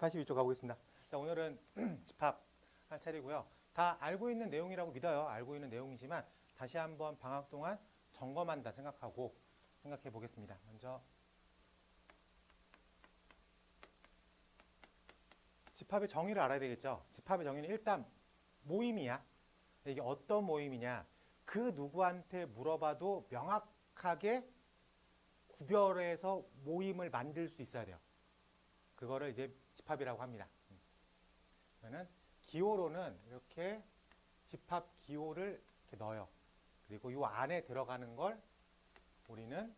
182쪽 가보겠습니다. 자, 오늘은 집합 할 차례고요. 다 알고 있는 내용이라고 믿어요. 알고 있는 내용이지만 다시 한번 방학 동안 점검한다 생각하고 생각해 보겠습니다. 먼저 집합의 정의를 알아야 되겠죠. 집합의 정의는 일단 모임이야. 이게 어떤 모임이냐. 그 누구한테 물어봐도 명확하게 구별해서 모임을 만들 수 있어야 돼요. 그거를 이제 집합이라고 합니다. 그러면 기호로는 이렇게 집합 기호를 이렇게 넣어요. 그리고 이 안에 들어가는 걸 우리는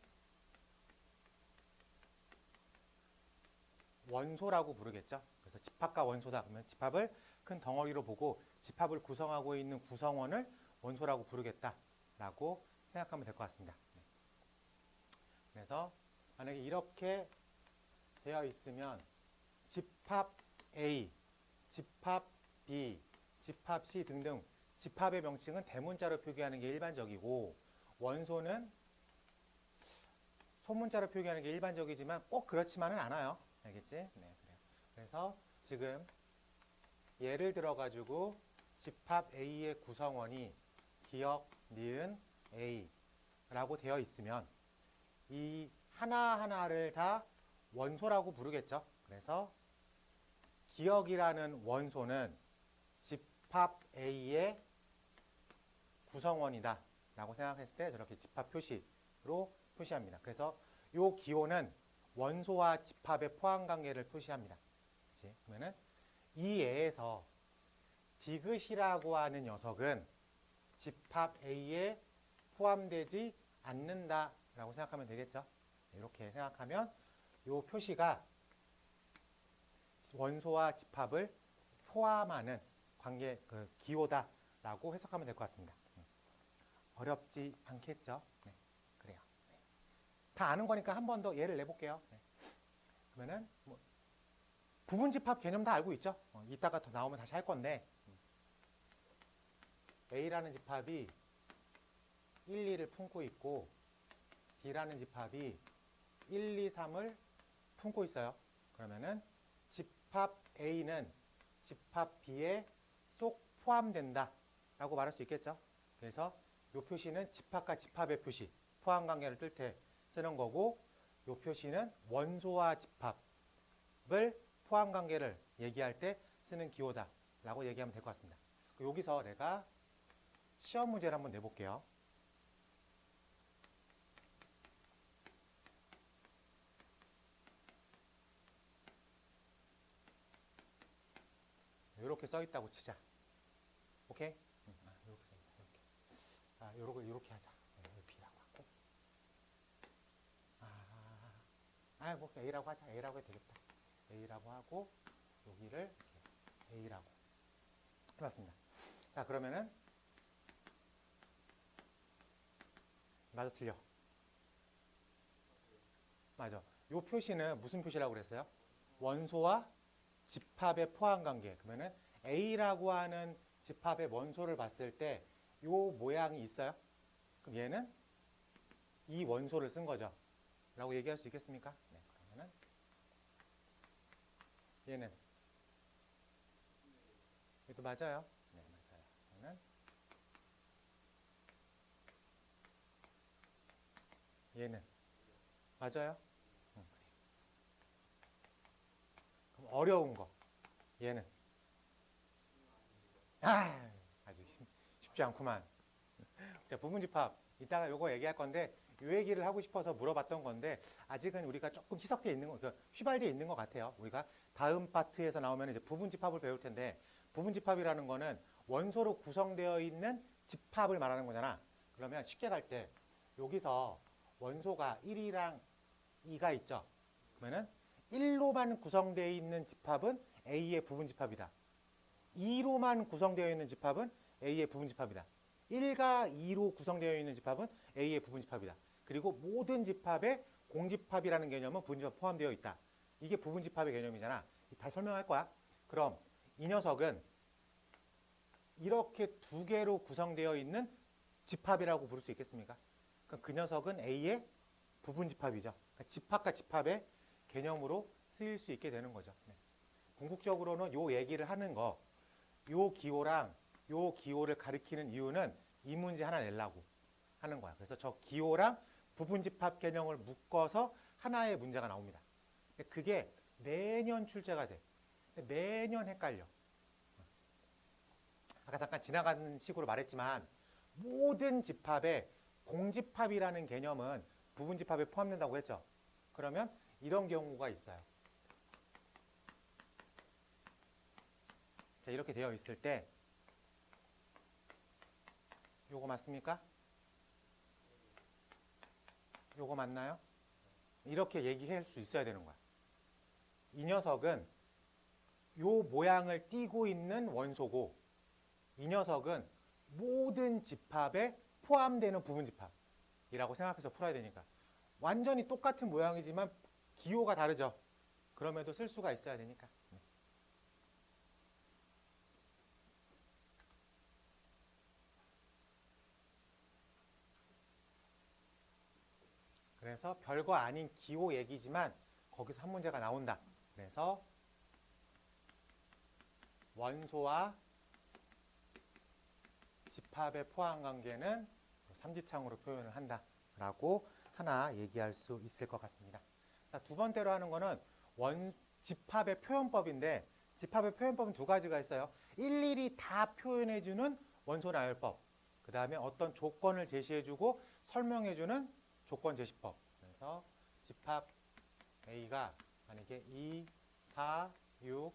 원소라고 부르겠죠. 그래서 집합과 원소다. 그러면 집합을 큰 덩어리로 보고 집합을 구성하고 있는 구성원을 원소라고 부르겠다라고 생각하면 될 것 같습니다. 그래서 만약에 이렇게 되어 있으면 집합 A, 집합 B, 집합 C 등등 집합의 명칭은 대문자로 표기하는 게 일반적이고 원소는 소문자로 표기하는 게 일반적이지만 꼭 그렇지만은 않아요. 알겠지? 네, 그래요. 그래서 지금 예를 들어 가지고 집합 A의 구성원이 기억, 니은, A라고 되어 있으면 이 하나하나를 다 원소라고 부르겠죠. 그래서 기억이라는 원소는 집합 A의 구성원이다 라고 생각했을 때 저렇게 집합 표시로 표시합니다. 그래서 이 기호는 원소와 집합의 포함관계를 표시합니다. 그치? 그러면은 이 예에서 디귿이라고 하는 녀석은 집합 A에 포함되지 않는다라고 생각하면 되겠죠. 이렇게 생각하면 이 표시가 원소와 집합을 포함하는 관계, 기호다라고 해석하면 될 것 같습니다. 어렵지 않겠죠? 네, 그래요. 네. 다 아는 거니까 한 번 더 예를 내볼게요. 네. 그러면은 부분집합 개념 다 알고 있죠? 이따가 더 나오면 다시 할 건데 A라는 집합이 1, 2를 품고 있고 B라는 집합이 1, 2, 3을 품고 있어요. 그러면은 집합 A는 집합 B에 쏙 포함된다 라고 말할 수 있겠죠. 그래서 이 표시는 집합과 집합의 표시, 포함관계를 뜰 때 쓰는 거고 이 표시는 원소와 집합을 포함관계를 얘기할 때 쓰는 기호다 라고 얘기하면 될 것 같습니다. 여기서 내가 시험 문제를 한번 내볼게요. 이렇게 써 있다고 치자. 오케이? 이렇게 써 있다. 이렇게. 이렇게 하자. B라고 하고. 뭐 A라고 하자. A라고 해도 되겠다. A라고 하고 여기를 이렇게 A라고 해봤습니다. 자, 그러면은 맞아, 틀려. 맞아. 이 표시는 무슨 표시라고 그랬어요? 원소와 집합의 포함관계. 그러면은 A라고 하는 집합의 원소를 봤을 때 이 모양이 있어요? 그럼 얘는 이 원소를 쓴 거죠. 라고 얘기할 수 있겠습니까? 네, 그러면은 얘는 얘도 맞아요. 네, 맞아요. 그러면 얘는 맞아요. 그래. 그럼 어려운 거 얘는 아직 쉽지 않구만. 자, 부분집합 이따가 요거 얘기할 건데 이 얘기를 하고 싶어서 물어봤던 건데 아직은 우리가 조금 희석되어 있는 거, 휘발되어 있는 것 같아요. 우리가 다음 파트에서 나오면 이제 부분집합을 배울 텐데 부분집합이라는 거는 원소로 구성되어 있는 집합을 말하는 거잖아. 그러면 쉽게 갈 때 여기서 원소가 1이랑 2가 있죠. 그러면은 1로만 구성되어 있는 집합은 A의 부분집합이다. 2로만 구성되어 있는 집합은 A의 부분집합이다. 1과 2로 구성되어 있는 집합은 A의 부분집합이다. 그리고 모든 집합에 공집합이라는 개념은 부분집합 포함되어 있다. 이게 부분집합의 개념이잖아. 다시 설명할 거야. 그럼 이 녀석은 이렇게 두 개로 구성되어 있는 집합이라고 부를 수 있겠습니까? 그럼 그 녀석은 A의 부분집합이죠. 그러니까 집합과 집합의 개념으로 쓰일 수 있게 되는 거죠. 네. 궁극적으로는 요 얘기를 하는 거, 요 기호랑 요 기호를 가리키는 이유는 이 문제 하나 내려고 하는 거야. 그래서 저 기호랑 부분집합 개념을 묶어서 하나의 문제가 나옵니다. 그게 매년 출제가 돼. 매년 헷갈려. 아까 잠깐 지나가는 식으로 말했지만 모든 집합에 공집합이라는 개념은 부분집합에 포함된다고 했죠. 그러면 이런 경우가 있어요. 자, 이렇게 되어 있을 때 요거 맞습니까? 요거 맞나요? 이렇게 얘기할 수 있어야 되는 거야. 이 녀석은 요 모양을 띠고 있는 원소고 이 녀석은 모든 집합에 포함되는 부분집합이라고 생각해서 풀어야 되니까 완전히 똑같은 모양이지만 기호가 다르죠. 그럼에도 쓸 수가 있어야 되니까. 그래서 별거 아닌 기호 얘기지만 거기서 한 문제가 나온다. 그래서 원소와 집합의 포함 관계는 삼지창으로 표현을 한다라고 하나 얘기할 수 있을 것 같습니다. 자, 두 번째로 하는 거는 집합의 표현법인데 집합의 표현법은 두 가지가 있어요. 일일이 다 표현해주는 원소 나열법. 그 다음에 어떤 조건을 제시해주고 설명해주는 조건 제시법. 그래서 집합 A가 만약에 2, 4, 6,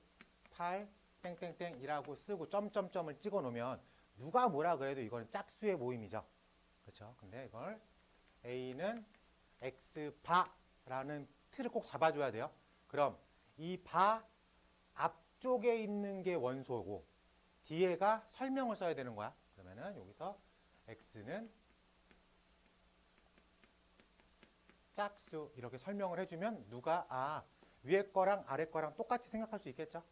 8, 땡땡땡이라고 쓰고 점점점을 찍어 놓으면 누가 뭐라 그래도 이거는 짝수의 모임이죠. 그렇죠? 근데 이걸 A는 X바라는 틀을 꼭 잡아줘야 돼요. 그럼 이 바 앞쪽에 있는 게 원소고 뒤에가 설명을 써야 되는 거야. 그러면은 여기서 X는 짝수 이렇게 설명을 해주면 누가 위에 거랑 아래 거랑 똑같이 생각할 수 있겠죠.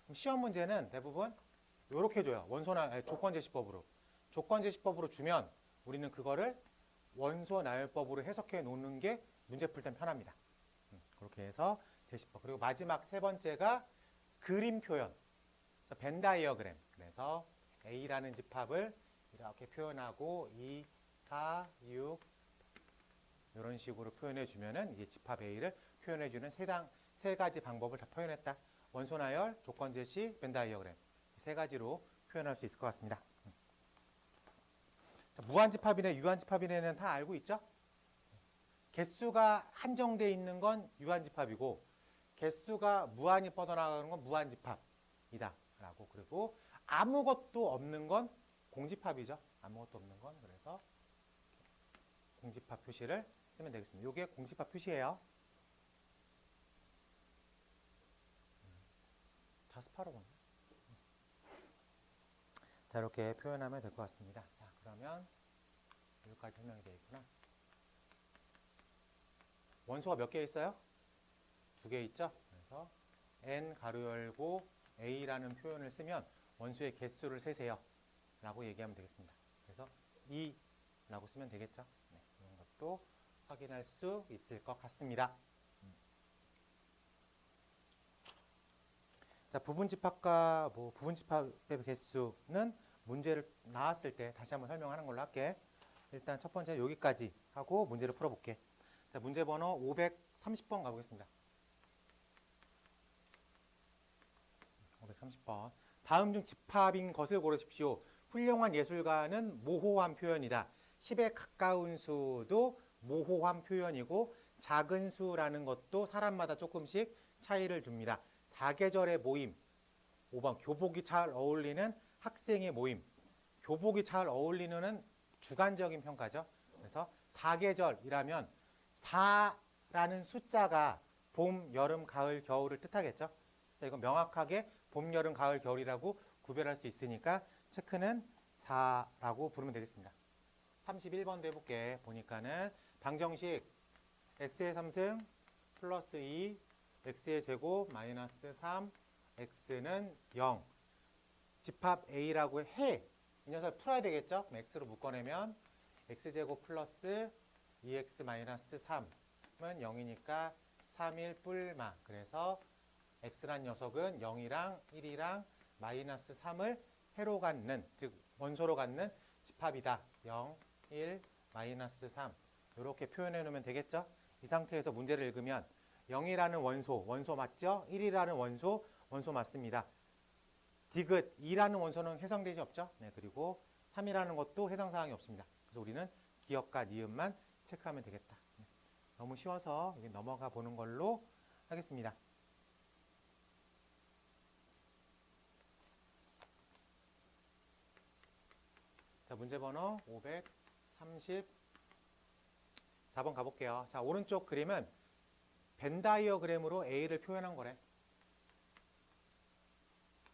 그럼 시험 문제는 대부분 이렇게 줘요. 원소나 조건 제시법으로. 조건 제시법으로 주면 우리는 그거를 원소 나열법으로 해석해 놓는 게 문제 풀 땐 편합니다. 그렇게 해서 제시법. 그리고 마지막 세 번째가 그림 표현. 벤 다이어그램. 그래서 A라는 집합을 이렇게 표현하고 2, 4, 6 이런 식으로 표현해 주면은 이게 집합 A를 표현해 주는 세 가지 방법을 다 표현했다. 원소 나열, 조건 제시, 벤 다이어그램. 세 가지로 표현할 수 있을 것 같습니다. 무한집합이네, 유한집합이네는 다 알고 있죠? 개수가 한정되어 있는 건 유한집합이고 개수가 무한히 뻗어나가는 건 무한집합이다. 라고. 그리고 아무것도 없는 건 공집합이죠. 아무것도 없는 건. 그래서 공집합 표시를 쓰면 되겠습니다. 이게 공집합 표시예요. 자스파로군. 자, 이렇게 표현하면 될 것 같습니다. 자, 그러면 여기까지 설명이 되어 있구나. 원소가 몇 개 있어요? 2개 있죠? 그래서 n 가로 열고 a라는 표현을 쓰면 원소의 개수를 세세요. 라고 얘기하면 되겠습니다. 그래서 2라고 쓰면 되겠죠? 네, 이런 것도 확인할 수 있을 것 같습니다. 자, 부분집합과 부분집합의 개수는 문제를 나왔을 때 다시 한번 설명하는 걸로 할게. 일단 첫 번째 여기까지 하고 문제를 풀어볼게. 자, 문제 번호 530번 가보겠습니다. 530번. 다음 중 집합인 것을 고르십시오. 훌륭한 예술가는 모호한 표현이다. 10에 가까운 수도 모호한 표현이고 작은 수라는 것도 사람마다 조금씩 차이를 줍니다. 사계절의 모임. 5번 교복이 잘 어울리는 학생의 모임. 교복이 잘 어울리는 주관적인 평가죠. 그래서 사계절이라면 4라는 숫자가 봄, 여름, 가을, 겨울을 뜻하겠죠. 자, 이건 명확하게 봄, 여름, 가을, 겨울이라고 구별할 수 있으니까 체크는 4라고 부르면 되겠습니다. 31번도 해볼게. 보니까는 방정식 x의 3승 플러스 2 x의 제곱 마이너스 3 x는 0 집합 a라고 해. 이 녀석을 풀어야 되겠죠? 그럼 x로 묶어내면 x제곱 플러스 2x 마이너스 3은 0이니까 3일 뿔마. 그래서 x란 녀석은 0이랑 1이랑 마이너스 3을 해로 갖는, 즉 원소로 갖는 집합이다. 0, 1, 마이너스 3 이렇게 표현해 놓으면 되겠죠? 이 상태에서 문제를 읽으면 0이라는 원소 맞죠? 1이라는 원소 맞습니다. 디귿 2라는 원소는 해당되지 없죠? 네, 그리고 3이라는 것도 해당 사항이 없습니다. 그래서 우리는 기억과 니은만 체크하면 되겠다. 네, 너무 쉬워서 여기 넘어가 보는 걸로 하겠습니다. 자, 문제 번호 534번 가볼게요. 자, 오른쪽 그림은 벤 다이어그램으로 A를 표현한 거래.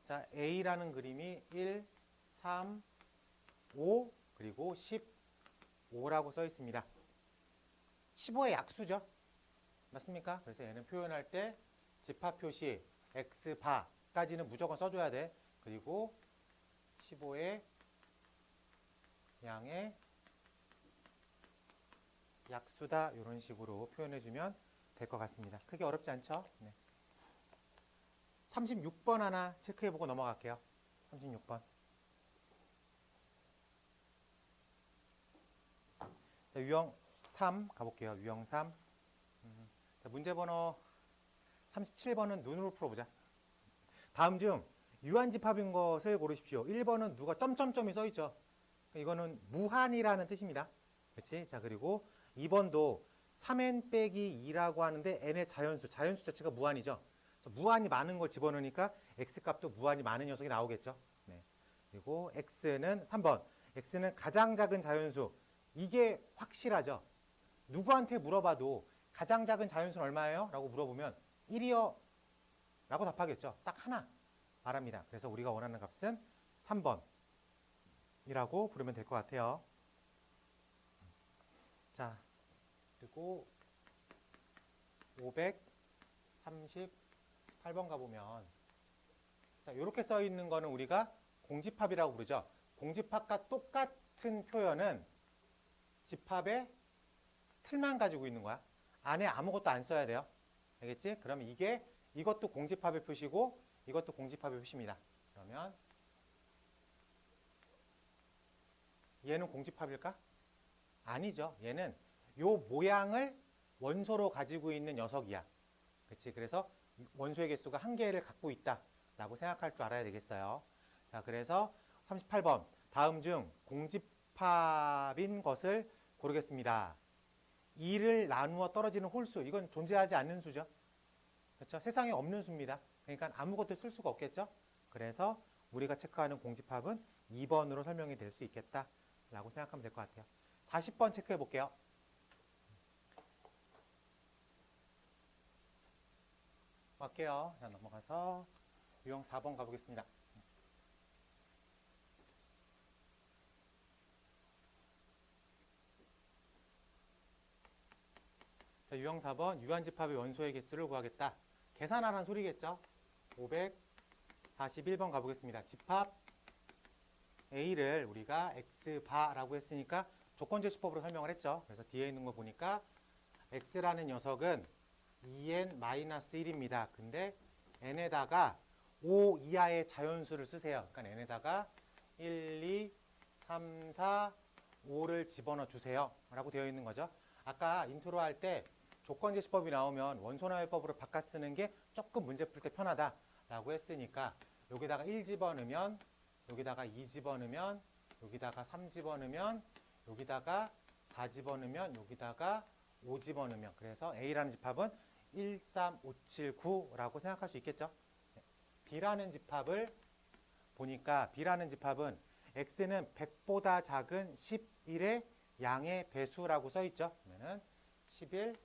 자, A라는 그림이 1, 3, 5, 그리고 15라고 써 있습니다. 15의 약수죠. 맞습니까? 그래서 얘는 표현할 때 집합 표시 X바까지는 무조건 써줘야 돼. 그리고 15의 양의 약수다. 이런 식으로 표현해주면 될 것 같습니다. 크게 어렵지 않죠? 네. 36번 하나 체크해보고 넘어갈게요. 36번. 자, 유형 3 가볼게요. 유형 3. 자, 문제 번호 37번은 눈으로 풀어보자. 다음 중 유한집합인 것을 고르십시오. 1번은 누가 점점점이 써있죠. 이거는 무한이라는 뜻입니다. 그렇지? 자, 그리고 2번도 3n 빼기 2라고 하는데 n의 자연수 자체가 무한이죠. 무한이 많은 걸 집어넣으니까 x값도 무한이 많은 녀석이 나오겠죠. 네. 그리고 x는 3번. x는 가장 작은 자연수. 이게 확실하죠. 누구한테 물어봐도 가장 작은 자연수는 얼마예요? 라고 물어보면 1이요. 라고 답하겠죠. 딱 하나 말합니다. 그래서 우리가 원하는 값은 3번. 이라고 부르면 될 것 같아요. 자, 그리고 538번 가보면 자, 이렇게 써 있는 거는 우리가 공집합이라고 부르죠. 공집합과 똑같은 표현은 집합의 틀만 가지고 있는 거야. 안에 아무것도 안 써야 돼요. 알겠지? 그러면 이것도 공집합의 표시고 이것도 공집합의 표시입니다. 그러면 얘는 공집합일까? 아니죠. 얘는 요 모양을 원소로 가지고 있는 녀석이야. 그렇지? 그래서 원소의 개수가 한 개를 갖고 있다라고 생각할 줄 알아야 되겠어요. 자, 그래서 38번. 다음 중 공집합인 것을 고르겠습니다. 2를 나누어 떨어지는 홀수. 이건 존재하지 않는 수죠. 그렇죠? 세상에 없는 수입니다. 그러니까 아무것도 쓸 수가 없겠죠? 그래서 우리가 체크하는 공집합은 2번으로 설명이 될 수 있겠다. 라고 생각하면 될 것 같아요. 40번 체크해 볼게요. 갈게요. 자, 넘어가서 유형 4번 가보겠습니다. 자, 유형 4번 유한집합의 원소의 개수를 구하겠다. 계산하라는 소리겠죠. 541번 가보겠습니다. 집합 A를 우리가 X바라고 했으니까 조건제시법으로 설명을 했죠. 그래서 뒤에 있는 거 보니까 X라는 녀석은 2n-1입니다. 근데 n에다가 5 이하의 자연수를 쓰세요. 그러니까 n에다가 1, 2, 3, 4, 5를 집어넣어 주세요. 라고 되어 있는 거죠. 아까 인트로 할 때 조건제시법이 나오면 원소나열법으로 바꿔 쓰는 게 조금 문제 풀 때 편하다라고 했으니까 여기다가 1 집어넣으면 여기다가 2 집어넣으면 여기다가 3 집어넣으면 여기다가 4 집어넣으면 여기다가 5 집어넣으면 그래서 A라는 집합은 1, 3, 5, 7, 9라고 생각할 수 있겠죠. B라는 집합을 보니까 B라는 집합은 X는 100보다 작은 11의 양의 배수라고 써 있죠. 그러면은 11,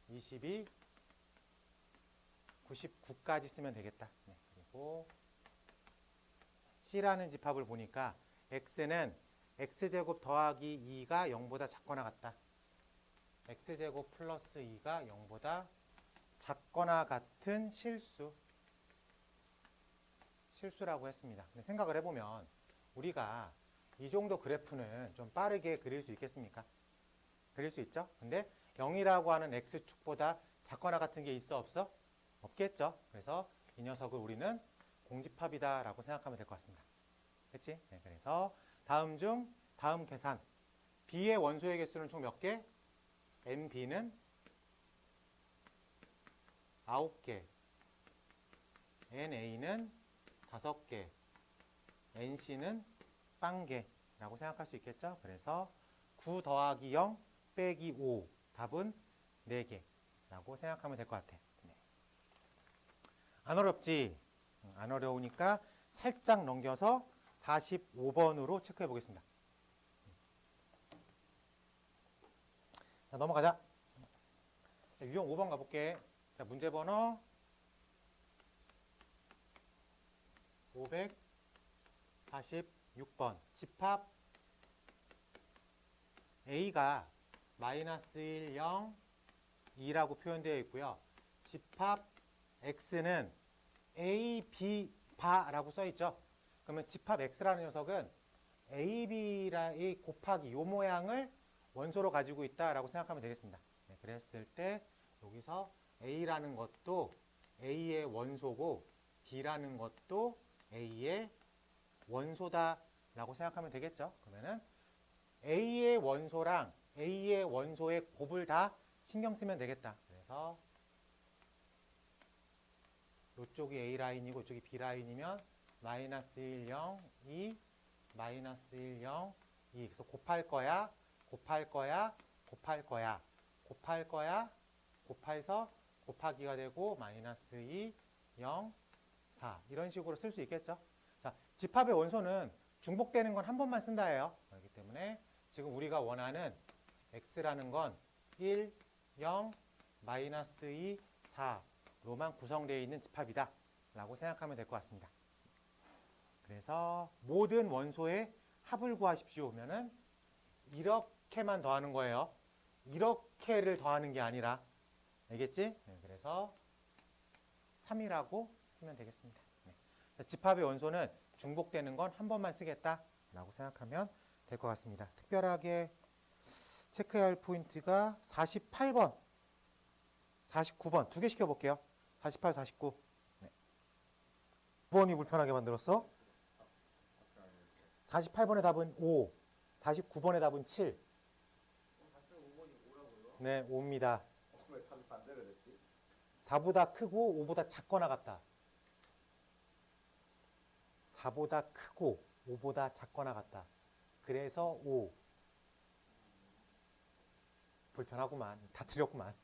22, 99까지 쓰면 되겠다. 네, 그리고 C라는 집합을 보니까 X는 X제곱 더하기 2가 0보다 작거나 같다. X제곱 플러스 2가 0보다 작거나 같은 실수라고 했습니다. 근데 생각을 해보면 우리가 이 정도 그래프는 좀 빠르게 그릴 수 있겠습니까? 그릴 수 있죠? 근데 0이라고 하는 X축보다 작거나 같은 게 있어 없어? 없겠죠. 그래서 이 녀석을 우리는 공집합이다라고 생각하면 될 것 같습니다. 그렇지? 네, 그래서 다음 계산. B의 원소의 개수는 총 몇 개? NB는 9개, NA는 5개, NC는 0개라고 생각할 수 있겠죠. 그래서 9 더하기 0 빼기 5 답은 4개라고 생각하면 될 것 같아. 네. 안 어렵지? 안 어려우니까 살짝 넘겨서 45번으로 체크해 보겠습니다. 자, 넘어가자. 자, 유형 5번 가볼게. 자, 문제 번호 546번. 집합 A가 마이너스 1, 0, 2라고 표현되어 있고요. 집합 X는 A, B, 바라고 써 있죠. 그러면 집합 X라는 녀석은 A, B의 곱하기 이 모양을 원소로 가지고 있다라고 생각하면 되겠습니다. 네, 그랬을 때 여기서 A라는 것도 A의 원소고 B라는 것도 A의 원소다라고 생각하면 되겠죠. 그러면은 A의 원소랑 A의 원소의 곱을 다 신경 쓰면 되겠다. 그래서 이쪽이 A라인이고 이쪽이 B라인이면 마이너스 1, 0, 2, 마이너스 1, 0, 2. 그래서 곱할 거야, 곱할 거야, 곱할 거야, 곱할 거야, 곱해서 곱하기가 되고 마이너스 2, 0, 4. 이런 식으로 쓸 수 있겠죠. 자, 집합의 원소는 중복되는 건 한 번만 쓴다예요. 그렇기 때문에 지금 우리가 원하는 X라는 건 1, 0, 마이너스 2, 4로만 구성되어 있는 집합이다 라고 생각하면 될 것 같습니다. 그래서 모든 원소의 합을 구하십시오 하면은 이렇게만 더하는 거예요. 이렇게를 더하는 게 아니라. 알겠지? 네, 그래서 3이라고 쓰면 되겠습니다. 네. 집합의 원소는 중복되는 건 한 번만 쓰겠다라고 생각하면 될 것 같습니다. 특별하게 체크해야 할 포인트가 48번, 49번 두 개 시켜볼게요. 48, 49. 네. 9번이 불편하게 만들었어? 48번의 답은 5, 49번의 답은 7. 네, 5입니다. 왜 답이 반대로 됐지? 4보다 크고 5보다 작거나 같다. 4보다 크고 5보다 작거나 같다. 그래서 5. 불편하구만. 다 틀렸구만.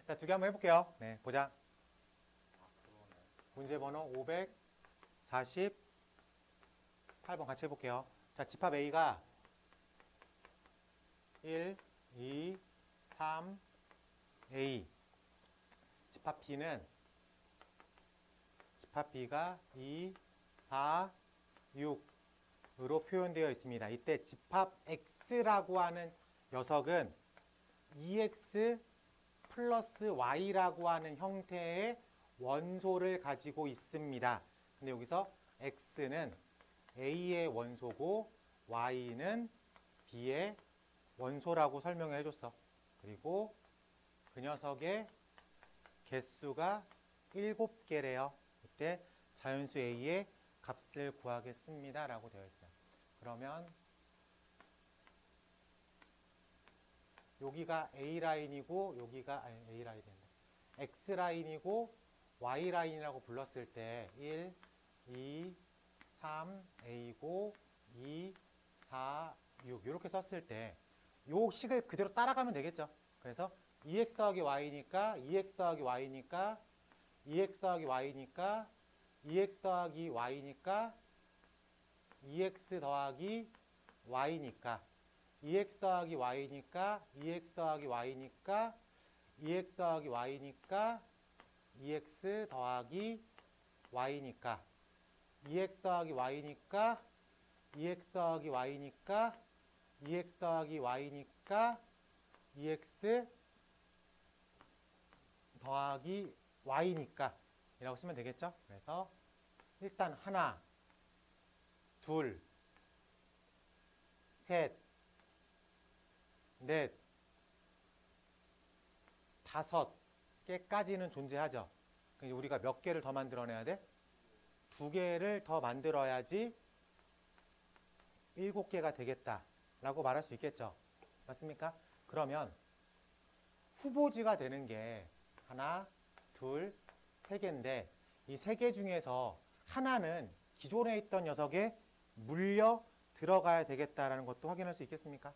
자, 두 개 한번 해볼게요. 네, 보자. 문제 번호 548번 같이 해볼게요. 자, 집합 A가 1, 2, 3, A. 집합 B가 2, 4, 6으로 표현되어 있습니다. 이때 집합 X라고 하는 녀석은 EX 플러스 Y라고 하는 형태의 원소를 가지고 있습니다. 근데 여기서 X는 A의 원소고 Y는 B의 원소라고 설명을 해줬어. 그리고 그 녀석의 개수가 7개래요. 이때 자연수 A의 값을 구하겠습니다. 라고 되어 있어요. 그러면 여기가 A라인이고 여기가 A라인인데 X라인이고 Y라인이라고 불렀을 때 1, 2, 3, A고 2, 4, 6 이렇게 썼을 때 요 식을 그대로 따라가면 되겠죠. 그래서 2x 더하기 y니까 2x 더하기 y니까 2x 더하기 y니까 2x 더하기 y니까 2x 더하기 y니까 2x 더하기 y니까 2x 더하기 y니까 2x 더하기 y니까 2x 더하기 y니까 2x 더하기 y니까 2x 더하기 y니까 2x 더하기 y니까 2x 더하기 y니까 이라고 쓰면 되겠죠. 그래서 일단 하나, 둘, 셋, 넷, 5개까지는 존재하죠. 그러니까 우리가 몇 개를 더 만들어내야 돼? 2개를 더 만들어야지 7개가 되겠다라고 말할 수 있겠죠. 맞습니까? 그러면 후보지가 되는 게 하나, 둘, 세 개인데 이 3개 중에서 하나는 기존에 있던 녀석에 물려 들어가야 되겠다라는 것도 확인할 수 있겠습니까?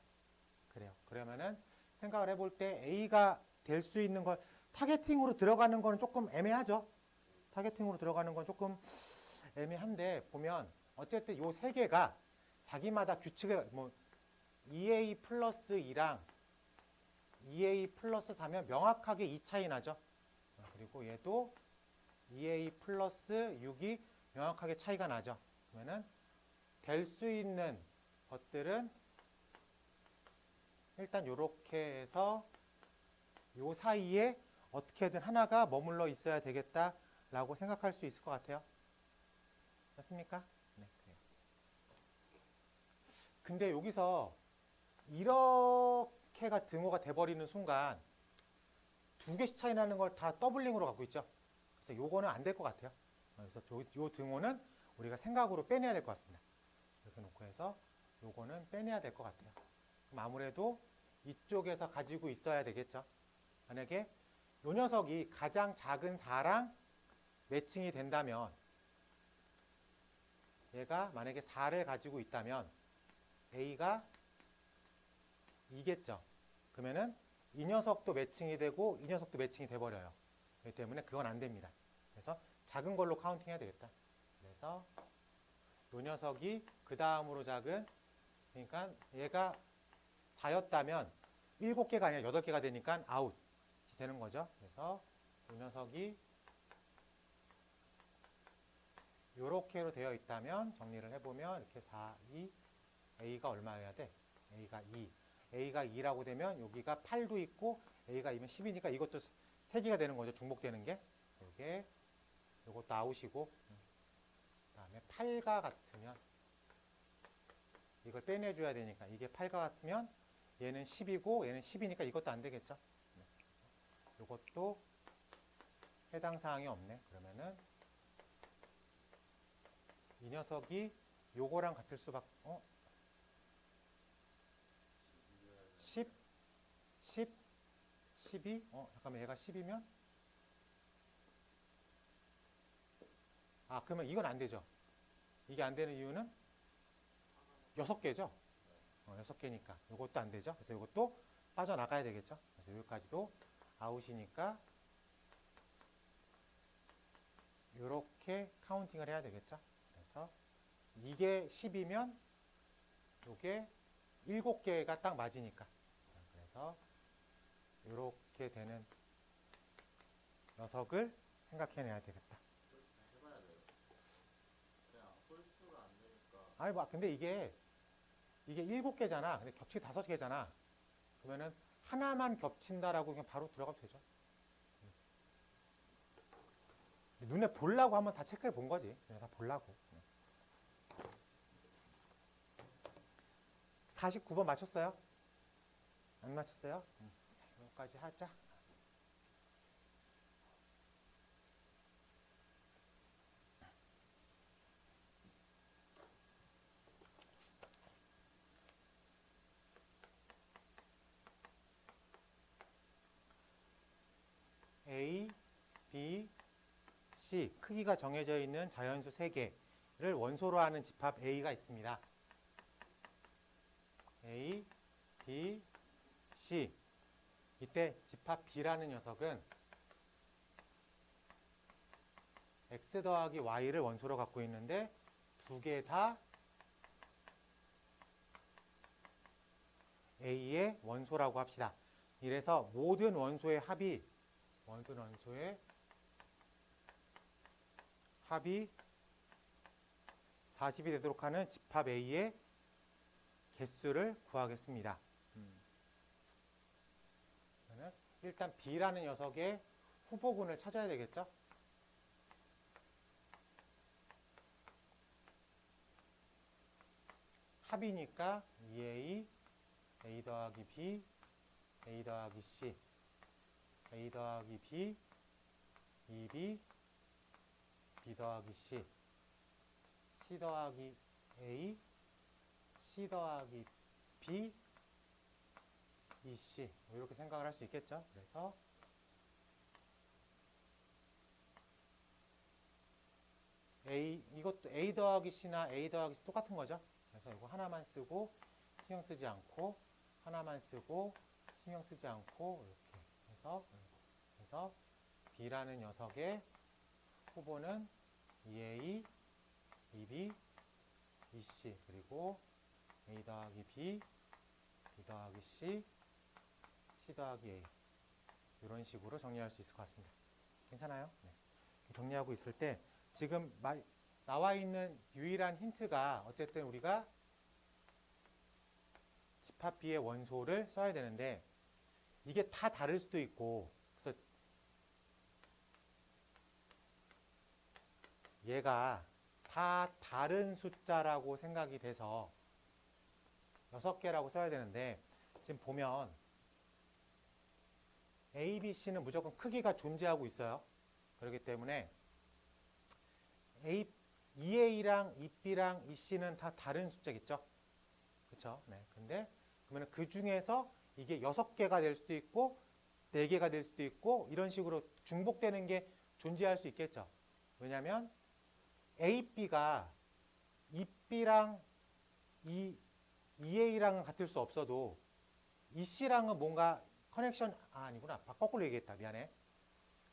그래요. 그러면은 생각을 해볼 때 A가 될 수 있는 걸 타겟팅으로 들어가는 거는 조금 애매하죠. 타겟팅으로 들어가는 건 조금 애매한데 보면 어쨌든 요 3개가 자기마다 규칙을 뭐 2A 플러스 2랑 2A 플러스 4면 명확하게 이 차이 나죠. 그리고 얘도 2A 플러스 6이 명확하게 차이가 나죠. 그러면은 될 수 있는 것들은 일단 요렇게 해서 요 사이에 어떻게든 하나가 머물러 있어야 되겠다라고 생각할 수 있을 것 같아요. 맞습니까? 네, 그래요. 근데 여기서 이렇게가 등호가 돼버리는 순간 2개씩 차이 나는 걸 다 더블링으로 갖고 있죠. 그래서 요거는 안 될 것 같아요. 그래서 요 등호는 우리가 생각으로 빼내야 될 것 같습니다. 이렇게 놓고 해서 요거는 빼내야 될 것 같아요. 그럼 아무래도 이쪽에서 가지고 있어야 되겠죠. 만약에 요 녀석이 가장 작은 4랑 매칭이 된다면 얘가 만약에 4를 가지고 있다면 A가 2겠죠. 그러면은 이 녀석도 매칭이 되고 이 녀석도 매칭이 돼버려요. 그렇기 때문에 그건 안 됩니다. 그래서 작은 걸로 카운팅 해야 되겠다. 그래서 이 녀석이 그 다음으로 작은, 그러니까 얘가 4였다면 7개가 아니라 8개가 되니까 아웃 되는 거죠. 그래서 이 녀석이 요렇게로 되어 있다면 정리를 해보면 이렇게 4, 2, A가 얼마여야 돼? A가 2. A가 2라고 되면 여기가 8도 있고 A가 2면 10이니까 이것도 3개가 되는 거죠. 중복되는 게. 이게 요것도 아웃이고 그다음에 8가 같으면 이걸 빼내줘야 되니까 이게 8가 같으면 얘는 10이고 얘는 10이니까 이것도 안 되겠죠. 이것도 해당 사항이 없네. 그러면은 이 녀석이 요거랑 같을 수밖에 10, 10, 12? 잠깐만 얘가 10이면 그러면 이건 안 되죠. 이게 안 되는 이유는 6개죠. 6개니까 이것도 안 되죠. 그래서 이것도 빠져나가야 되겠죠. 그래서 여기까지도 아웃이니까 이렇게 카운팅을 해야 되겠죠. 그래서 이게 10이면 이게 7개가 딱 맞으니까. 그래서 이렇게 되는 녀석을 생각해내야 되겠다. 해봐야 돼요. 그냥 홀수가 안 되니까. 아니 근데 이게 7개잖아. 근데 겹치기 5개잖아. 그러면은 하나만 겹친다라고 그냥 바로 들어가도 되죠. 눈에 보려고 한번 다 체크해 본 거지. 그냥 다 보려고. 49번 맞췄어요? 안 맞췄어요? 여기까지 하자. A, B, C 크기가 정해져 있는 자연수 3개를 원소로 하는 집합 A가 있습니다. A, B, C. 이때 집합 B라는 녀석은 X 더하기 Y를 원소로 갖고 있는데 2개 다 A의 원소라고 합시다. 이래서 모든 원소의 합이 40이 되도록 하는 집합 A의 개수를 구하겠습니다. 일단 B라는 녀석의 후보군을 찾아야 되겠죠? 합이니까 2A, A 더하기 B, A 더하기 C, A 더하기 B, 2B, B 더하기 C, C 더하기 A, C 더하기 B, EC 이렇게 생각을 할 수 있겠죠. 그래서 이것도 A 더하기 C나 A 더하기 C 똑같은 거죠. 그래서 이거 하나만 쓰고 신경 쓰지 않고 하나만 쓰고 신경 쓰지 않고 이렇게 해서 B라는 녀석의 후보는 EA, EB, EC 그리고 A 더하기 B, B 더하기 C, C 더하기 A 이런 식으로 정리할 수 있을 것 같습니다. 괜찮아요? 네. 정리하고 있을 때 지금 나와 있는 유일한 힌트가 어쨌든 우리가 집합 B의 원소를 써야 되는데 이게 다 다를 수도 있고 그래서 얘가 다 다른 숫자라고 생각이 돼서 6개라고 써야 되는데 지금 보면 A, B, C는 무조건 크기가 존재하고 있어요. 그렇기 때문에 EA랑 EB랑 EC는 다 다른 숫자겠죠. 그렇죠? 네. 근데 그러면 그 중에서 이게 6개가 될 수도 있고 4개가 될 수도 있고 이런 식으로 중복되는 게 존재할 수 있겠죠. 왜냐하면 AB가 EB랑 EA랑은 같을 수 없어도 EC랑은 뭔가 커넥션 아니구나. 거꾸로 얘기했다. 미안해.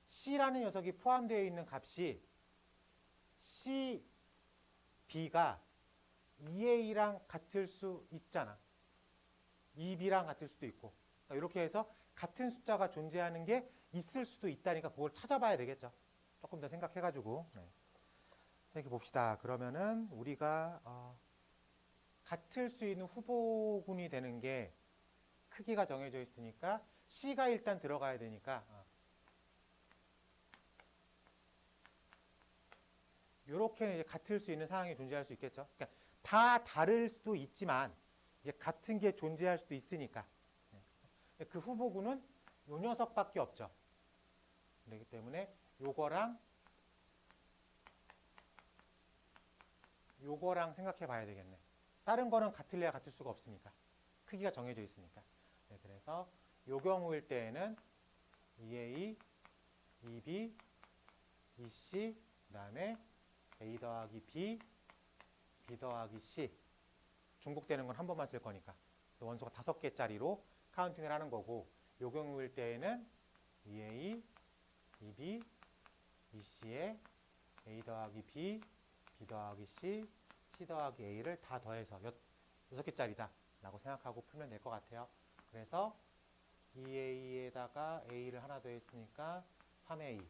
C라는 녀석이 포함되어 있는 값이 B가 EA랑 같을 수 있잖아. EB랑 같을 수도 있고. 그러니까 이렇게 해서 같은 숫자가 존재하는 게 있을 수도 있다니까 그걸 찾아봐야 되겠죠. 조금 더 생각해가지고. 네. 생각해 봅시다. 그러면은 우리가 같을 수 있는 후보군이 되는 게 크기가 정해져 있으니까 C가 일단 들어가야 되니까 이렇게 이제 같을 수 있는 상황이 존재할 수 있겠죠. 그러니까 다 다를 수도 있지만 이게 같은 게 존재할 수도 있으니까 그 후보군은 요 녀석밖에 없죠. 그렇기 때문에 요거랑 생각해 봐야 되겠네. 다른 거는 같을래야 같을 수가 없으니까. 크기가 정해져 있으니까. 네, 그래서 요 경우일 때에는 EA, EB, EC, 그 다음에 A 더하기 B, B 더하기 C. 중복되는 건 한 번만 쓸 거니까. 그래서 원소가 5개짜리로 카운팅을 하는 거고, 요 경우일 때에는 EA, EB, EC에 A 더하기 B, B 더하기 C, C 더하기 A를 다 더해서 6개짜리다 라고 생각하고 풀면 될 것 같아요. 그래서 EA에다가 A를 하나 더 했으니까 3A,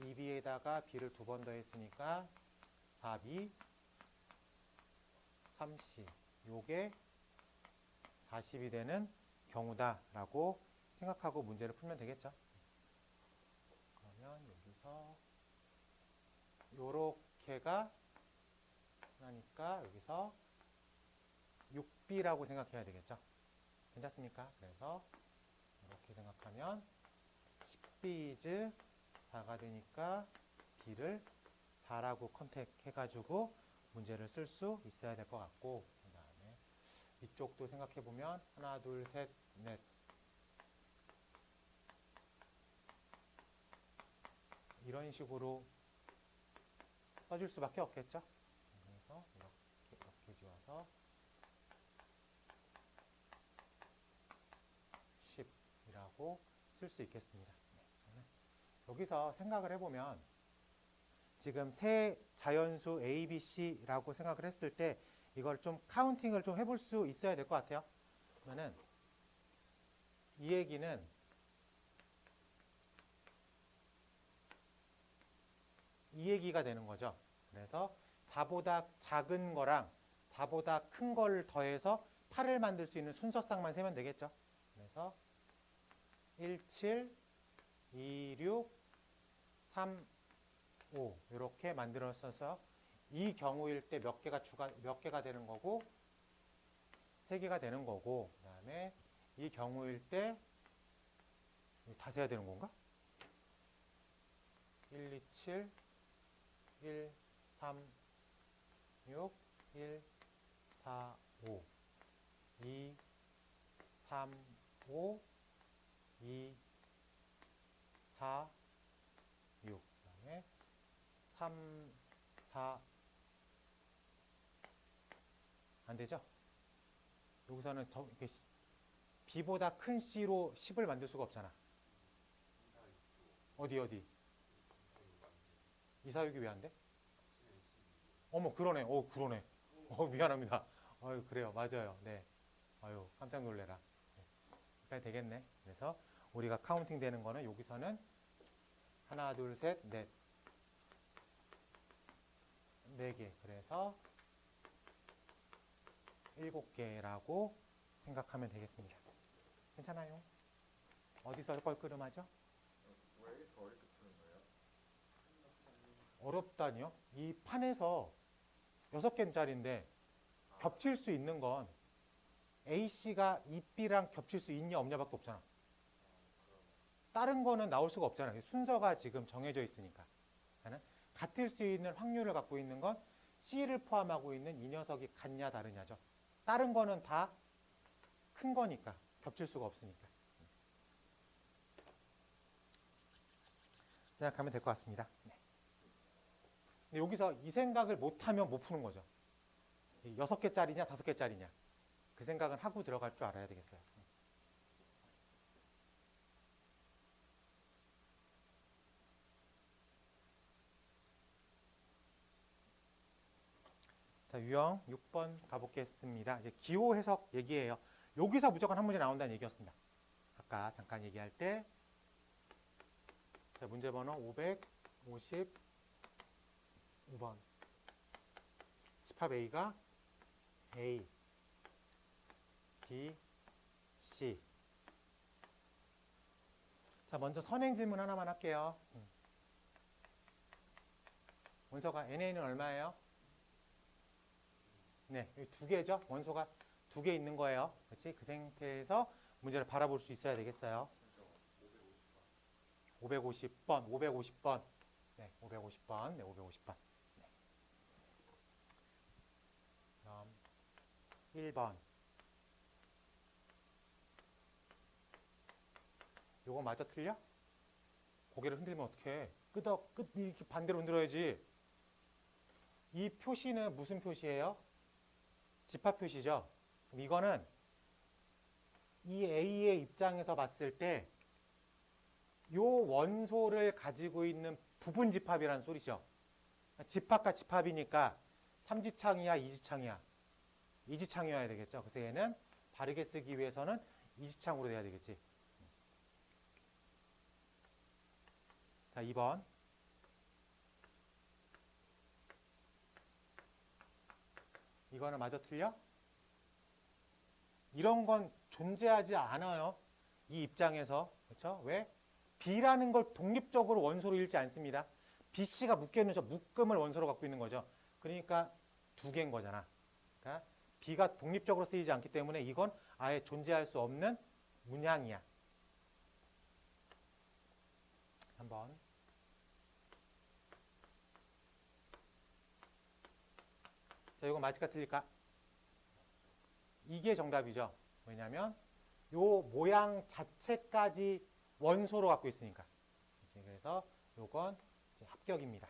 EB에다가 B를 2번 더 했으니까 4B, 3C. 요게 40이 되는 경우다라고 생각하고 문제를 풀면 되겠죠. 그러면 여기서 요렇게가 하나니까 여기서 6B라고 생각해야 되겠죠. 괜찮습니까? 그래서 이렇게 생각하면 10B is 4가 되니까 B를 4라고 컨택해가지고 문제를 쓸 수 있어야 될 것 같고, 그 다음에 이쪽도 생각해보면 하나, 둘, 셋, 넷 이런 식으로 써줄 수밖에 없겠죠. 그래서 이렇게 지워서 10이라고 쓸 수 있겠습니다. 네. 여기서 생각을 해보면 지금 세 자연수 A, B, C라고 생각을 했을 때 이걸 좀 카운팅을 좀 해볼 수 있어야 될 것 같아요. 그러면은 이 얘기는 이 얘기가 되는 거죠. 그래서 4보다 작은 거랑 4보다 큰 걸 더해서 8을 만들 수 있는 순서상만 세면 되겠죠. 그래서 1, 7, 2, 6, 3, 5 이렇게 만들었어서 이 경우일 때 몇 개가 되는 거고 3개가 되는 거고, 그 다음에 이 경우일 때 다 세야 되는 건가? 1, 2, 7, 1, 3, 6, 1, 4, 5, 2, 3, 5, 2, 4, 6. 그 다음에 3, 4. 안 되죠? 여기서는 B보다 큰 C로 10을 만들 수가 없잖아. 어디? 2, 4, 6이 왜 안 돼? 어머, 그러네. 그러네. 미안합니다. 그래요. 맞아요. 네. 깜짝 놀래라. 네. 그러니까 되겠네. 그래서 우리가 카운팅 되는 거는 여기서는 하나, 둘, 셋, 넷. 4개. 그래서 7개라고 생각하면 되겠습니다. 괜찮아요? 어디서 껄끄름하죠? 왜 이렇게 어렵게 푸는 거예요? 어렵다니요? 이 판에서 6개짜리인데 겹칠 수 있는 건 AC가 이 B랑 겹칠 수 있냐 없냐밖에 없잖아. 다른 거는 나올 수가 없잖아. 순서가 지금 정해져 있으니까. 같을 수 있는 확률을 갖고 있는 건 C를 포함하고 있는 이 녀석이 같냐 다르냐죠. 다른 거는 다 큰 거니까 겹칠 수가 없으니까. 생각하면 될 것 같습니다. 네. 근데 여기서 이 생각을 못하면 못 푸는 거죠. 6개짜리냐 5개짜리냐 그 생각은 하고 들어갈 줄 알아야 되겠어요. 자, 유형 6번 가보겠습니다. 이제 기호 해석 얘기예요. 여기서 무조건 한 문제 나온다는 얘기였습니다. 아까 잠깐 얘기할 때 자, 문제 번호 555번 집합 A가 A, B, C. 자, 먼저 선행 질문 하나만 할게요. 원소가 NA는 얼마예요? 네, 여기 2개죠. 원소가 2개 있는 거예요. 그렇지? 그 상태에서 문제를 바라볼 수 있어야 되겠어요. 550번. 네, 550번. 네, 550번. 네. 그럼 1번. 요거 맞아 틀려? 고개를 흔들면 어떡해? 이렇게 반대로 흔들어야지. 이 표시는 무슨 표시예요? 집합 표시죠. 그럼 이거는 이 A의 입장에서 봤을 때 요 원소를 가지고 있는 부분 집합이라는 소리죠. 집합과 집합이니까 3지창이야, 2지창이야. 2지창이어야 되겠죠. 그래서 얘는 바르게 쓰기 위해서는 2지창으로 돼야 되겠지. 자, 2번. 이거는 마저 틀려? 이런 건 존재하지 않아요. 이 입장에서. 그렇죠? 왜? B라는 걸 독립적으로 원소로 읽지 않습니다. BC가 묶여있는 저 묶음을 원소로 갖고 있는 거죠. 그러니까 2개인 거잖아. 그러니까 B가 독립적으로 쓰이지 않기 때문에 이건 아예 존재할 수 없는 문양이야. 한번. 자, 이거 맞을까 틀릴까? 이게 정답이죠. 왜냐하면 요 모양 자체까지 원소로 갖고 있으니까. 그래서 요건 이제 합격입니다.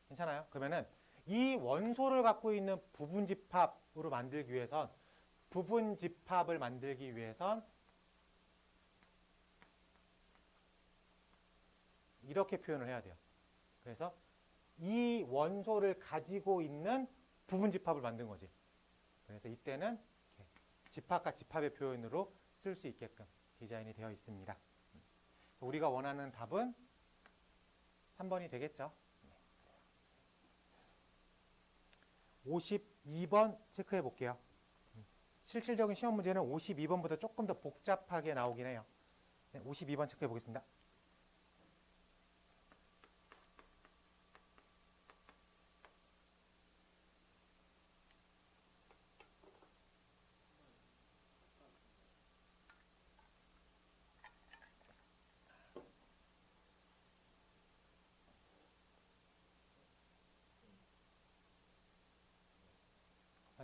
괜찮아요? 그러면은 이 원소를 갖고 있는 부분 집합으로 만들기 위해선 부분 집합을 만들기 위해선 이렇게 표현을 해야 돼요. 그래서 이 원소를 가지고 있는 부분 집합을 만든 거지. 그래서 이때는 집합과 집합의 표현으로 쓸 수 있게끔 디자인이 되어 있습니다. 우리가 원하는 답은 3번이 되겠죠. 52번 체크해 볼게요. 실질적인 시험 문제는 52번보다 조금 더 복잡하게 나오긴 해요. 52번 체크해 보겠습니다.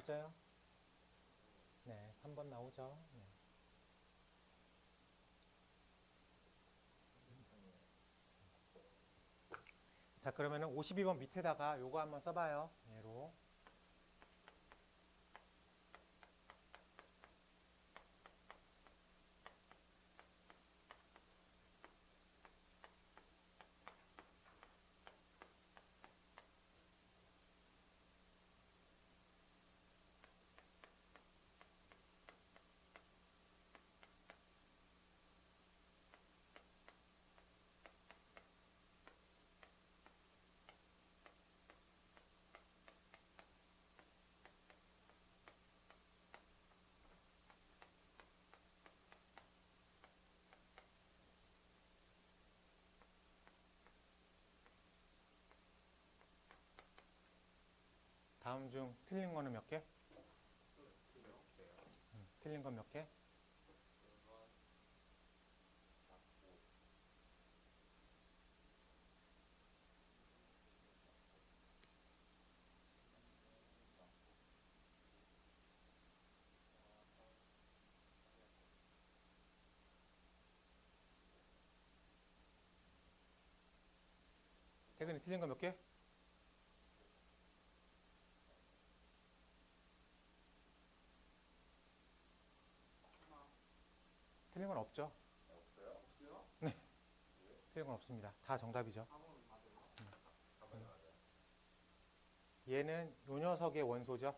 나오겠어요? 네, 3번 나오죠. 네. 자, 그러면은 52번 밑에다가 요거 한번 써봐요. 얘로. 다음 중 틀린 거는 몇 개? 틀린 건 몇 개? 태근이 틀린 거 몇 개? 틀린 건 없죠? 네. 틀린 건 없습니다. 다 정답이죠. 얘는 요 녀석의 원소죠.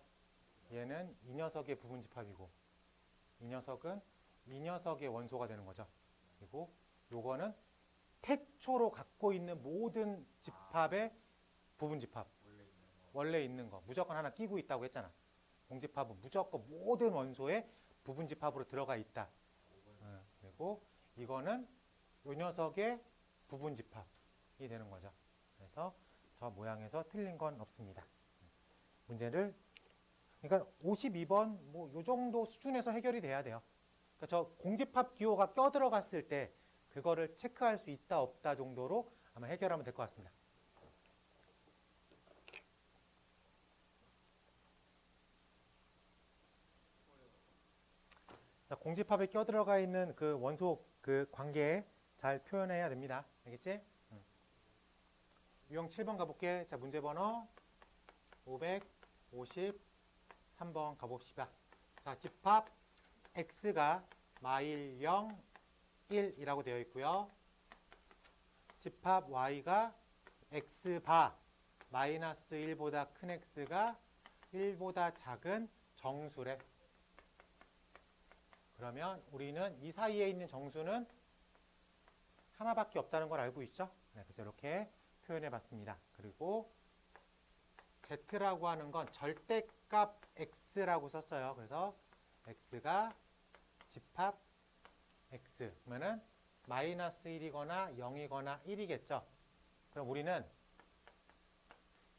얘는 이 녀석의 부분집합이고 이 녀석은 이 녀석의 원소가 되는 거죠. 그리고 요거는 태초로 갖고 있는 모든 집합의 부분집합. 원래 있는 거. 무조건 하나 끼고 있다고 했잖아. 공집합은 무조건 모든 원소의 부분집합으로 들어가 있다. 그리고 이거는 요 녀석의 부분집합이 되는 거죠. 그래서 저 모양에서 틀린 건 없습니다. 문제를 그러니까 52번 뭐 요 정도 수준에서 해결이 돼야 돼요. 그러니까 저 공집합 기호가 껴들어갔을 때 그거를 체크할 수 있다 없다 정도로 아마 해결하면 될 것 같습니다. 자, 공집합에 껴들어가 있는 그 원소 그 관계 잘 표현해야 됩니다. 알겠지? 유형 7번 가볼게. 자, 문제 번호 553번 가봅시다. 자, 집합 x가 마일 0, 1이라고 되어 있고요. 집합 y가 x바 마이너스 1보다 큰 x가 1보다 작은 정수래. 그러면 우리는 이 사이에 있는 정수는 하나밖에 없다는 걸 알고 있죠? 네, 그래서 이렇게 표현해 봤습니다. 그리고 z라고 하는 건 절대값 x라고 썼어요. 그래서 x가 집합 x 그러면은 마이너스 1이거나 0이거나 1이겠죠. 그럼 우리는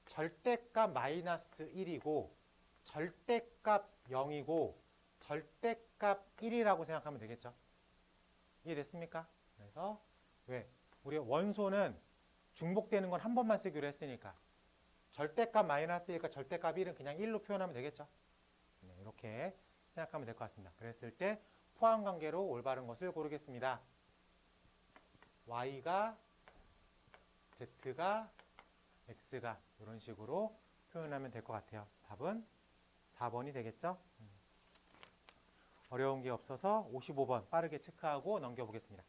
절대값 마이너스 1이고 절대값 0이고 절대값 1이라고 생각하면 되겠죠. 이해됐습니까? 그래서 왜? 우리 원소는 중복되는 건 한 번만 쓰기로 했으니까 절대값 마이너스 1과 절대값 1은 그냥 1로 표현하면 되겠죠. 네, 이렇게 생각하면 될 것 같습니다. 그랬을 때 포함관계로 올바른 것을 고르겠습니다. y가 z가 x가 이런 식으로 표현하면 될 것 같아요. 답은 4번이 되겠죠. 어려운 게 없어서 55번 빠르게 체크하고 넘겨보겠습니다.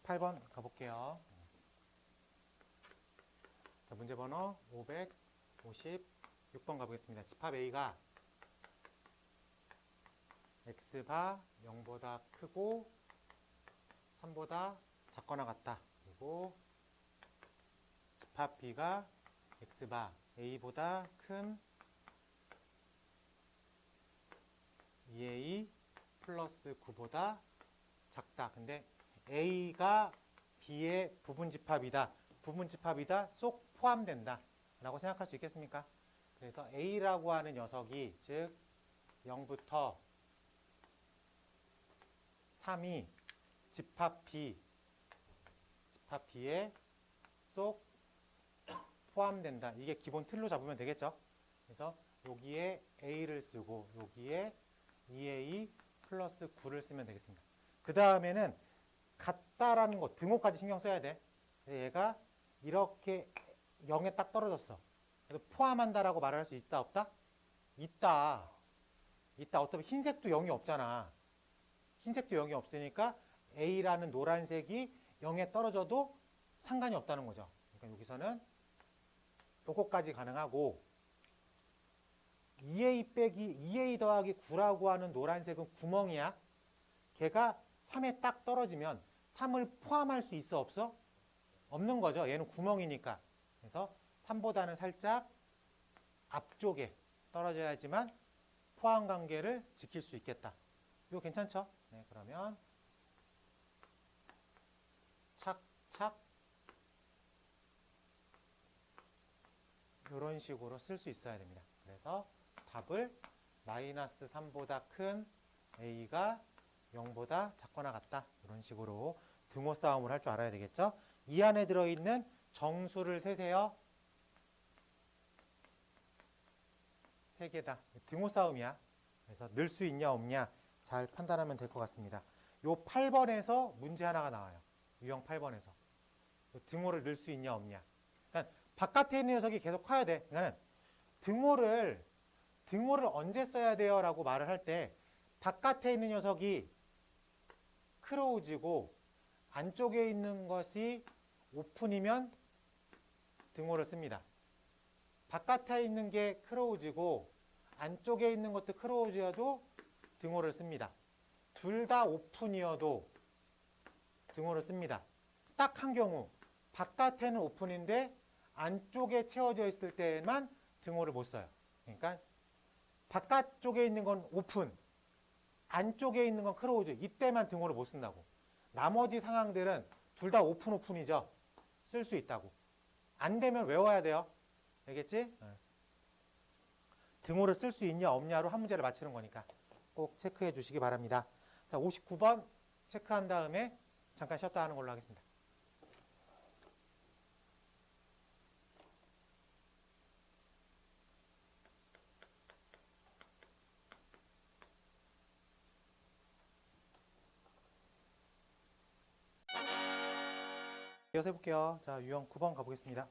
8번 가볼게요. 자, 문제 번호 556번 가보겠습니다. 집합 A가 x바 0보다 크고 3보다 작거나 같다. 그리고 집합 B가 x바 a보다 큰 2a 플러스 9보다 작다. 근데 a가 b의 부분집합이다. 부분집합이다. 쏙 포함된다. 라고 생각할 수 있겠습니까? 그래서 a라고 하는 녀석이 즉 0부터 3이 집합 B에 쏙 포함된다. 이게 기본 틀로 잡으면 되겠죠. 그래서 여기에 A를 쓰고 여기에 2A 플러스 9를 쓰면 되겠습니다. 그 다음에는 같다라는 거 등호까지 신경 써야 돼. 얘가 이렇게 0에 딱 떨어졌어. 그래서 포함한다라고 말을 할 수 있다 없다? 있다. 어차피 흰색도 0이 없잖아. 흰색도 0이 없으니까 A라는 노란색이 0에 떨어져도 상관이 없다는 거죠. 그러니까 여기서는 요거까지 가능하고 2A 더하기 9라고 하는 노란색은 구멍이야. 걔가 3에 딱 떨어지면 3을 포함할 수 있어 없어? 없는 거죠. 얘는 구멍이니까. 그래서 3보다는 살짝 앞쪽에 떨어져야지만 포함 관계를 지킬 수 있겠다. 이거 괜찮죠? 네, 그러면 착착 이런 식으로 쓸 수 있어야 됩니다. 그래서 답을 마이너스 3보다 큰 A가 0보다 작거나 같다. 이런 식으로 등호 싸움을 할 줄 알아야 되겠죠? 이 안에 들어있는 정수를 세세요. 3개다. 등호 싸움이야. 그래서 늘 수 있냐 없냐 잘 판단하면 될 것 같습니다. 요 8번에서 문제 하나가 나와요. 유형 8번에서. 등호를 넣을 수 있냐 없냐. 그러니까 바깥에 있는 녀석이 계속 커야 돼. 그러니까 등호를 언제 써야 돼요? 라고 말을 할 때 바깥에 있는 녀석이 크로우즈고 안쪽에 있는 것이 오픈이면 등호를 씁니다. 바깥에 있는 게 크로우즈고 안쪽에 있는 것도 크로우즈여도 등호를 씁니다. 둘 다 오픈이어도 등호를 씁니다. 딱 한 경우 바깥에는 오픈인데 안쪽에 채워져 있을 때만 등호를 못 써요. 그러니까 바깥쪽에 있는 건 오픈, 안쪽에 있는 건 크로우즈. 이때만 등호를 못 쓴다고. 나머지 상황들은 둘 다 오픈이죠. 쓸 수 있다고. 안 되면 외워야 돼요. 알겠지? 등호를 쓸 수 있냐 없냐로 한 문제를 맞추는 거니까 꼭 체크해 주시기 바랍니다. 자, 59번 체크한 다음에 잠깐 쉬었다 하는 걸로 하겠습니다. 이어서 해볼게요. 자, 유형 9번 가보겠습니다.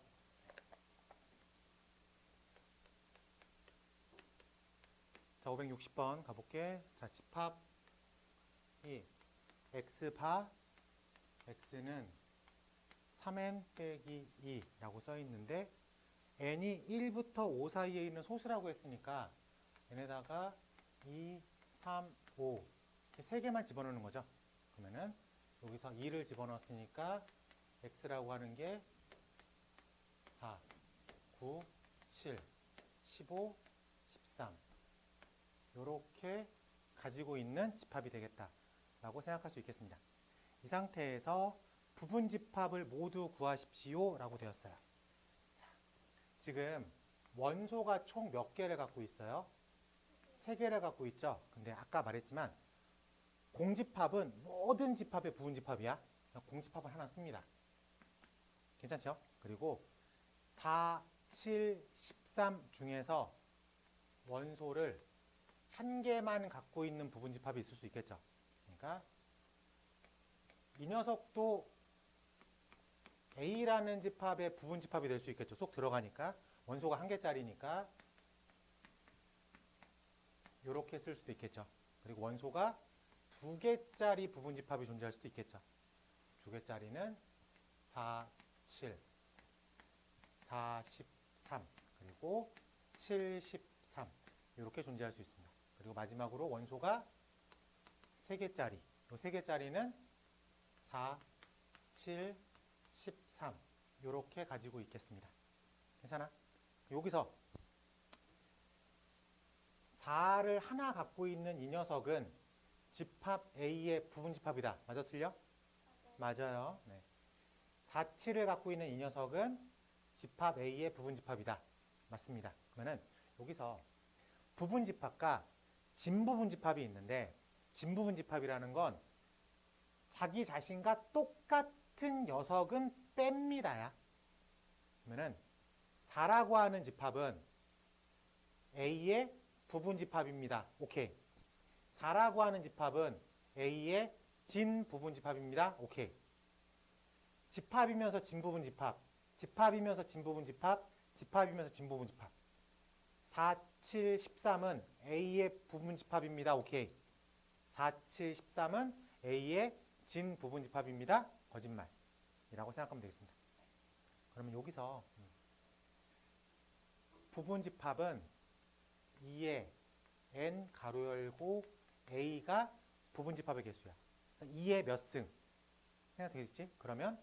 자, 560번 가볼게. 자, 집합이 x바 x는 3n 빼기 2라고 써 있는데 n이 1부터 5 사이에 있는 소수라고 했으니까 n에다가 2, 3, 5 이렇게 3개만 집어넣는 거죠. 그러면은 여기서 2를 집어넣었으니까 x라고 하는 게 4, 9, 7, 15, 13 이렇게 가지고 있는 집합이 되겠다라고 생각할 수 있겠습니다. 이 상태에서 부분 집합을 모두 구하십시오 라고 되었어요. 자, 지금 원소가 총 몇 개를 갖고 있어요? 3개를 갖고 있죠. 근데 아까 말했지만 공집합은 모든 집합의 부분 집합이야. 공집합을 하나 씁니다. 괜찮죠? 그리고 4, 7, 13 중에서 원소를 한 개만 갖고 있는 부분 집합이 있을 수 있겠죠. 그러니까 이 녀석도 A라는 집합의 부분 집합이 될 수 있겠죠. 쏙 들어가니까 원소가 한 개짜리니까 이렇게 쓸 수도 있겠죠. 그리고 원소가 2개짜리 부분 집합이 존재할 수도 있겠죠. 2개짜리는 4, 7, 43 그리고 73 이렇게 존재할 수 있습니다. 그리고 마지막으로 원소가 3개짜리 이 3개짜리는 4, 7, 13 이렇게 가지고 있겠습니다. 괜찮아? 여기서 4를 하나 갖고 있는 이 녀석은 집합 A의 부분 집합이다. 맞아 틀려? 맞아요. 네. 4, 7을 갖고 있는 이 녀석은 집합 A의 부분 집합이다. 맞습니다. 그러면 여기서 부분 집합과 진부분 집합이 있는데 진부분 집합이라는 건 자기 자신과 똑같은 녀석은 뺍니다야. 그러면은 4라고 하는 집합은 A의 부분집합입니다. 오케이. 4라고 하는 집합은 A의 진 부분집합입니다. 오케이. 집합이면서 진부분집합, 집합이면서 진부분집합, 집합이면서 진부분집합. 4, 7, 13은 A의 부분집합입니다. 오케이. 4, 7, 13은 A의 진부분집합입니다. 거짓말이라고 생각하면 되겠습니다. 그러면 여기서 부분집합은 2의 n 가로 열고 A가 부분집합의 개수야. 그래서 2의 몇 승? 생각 되겠지? 그러면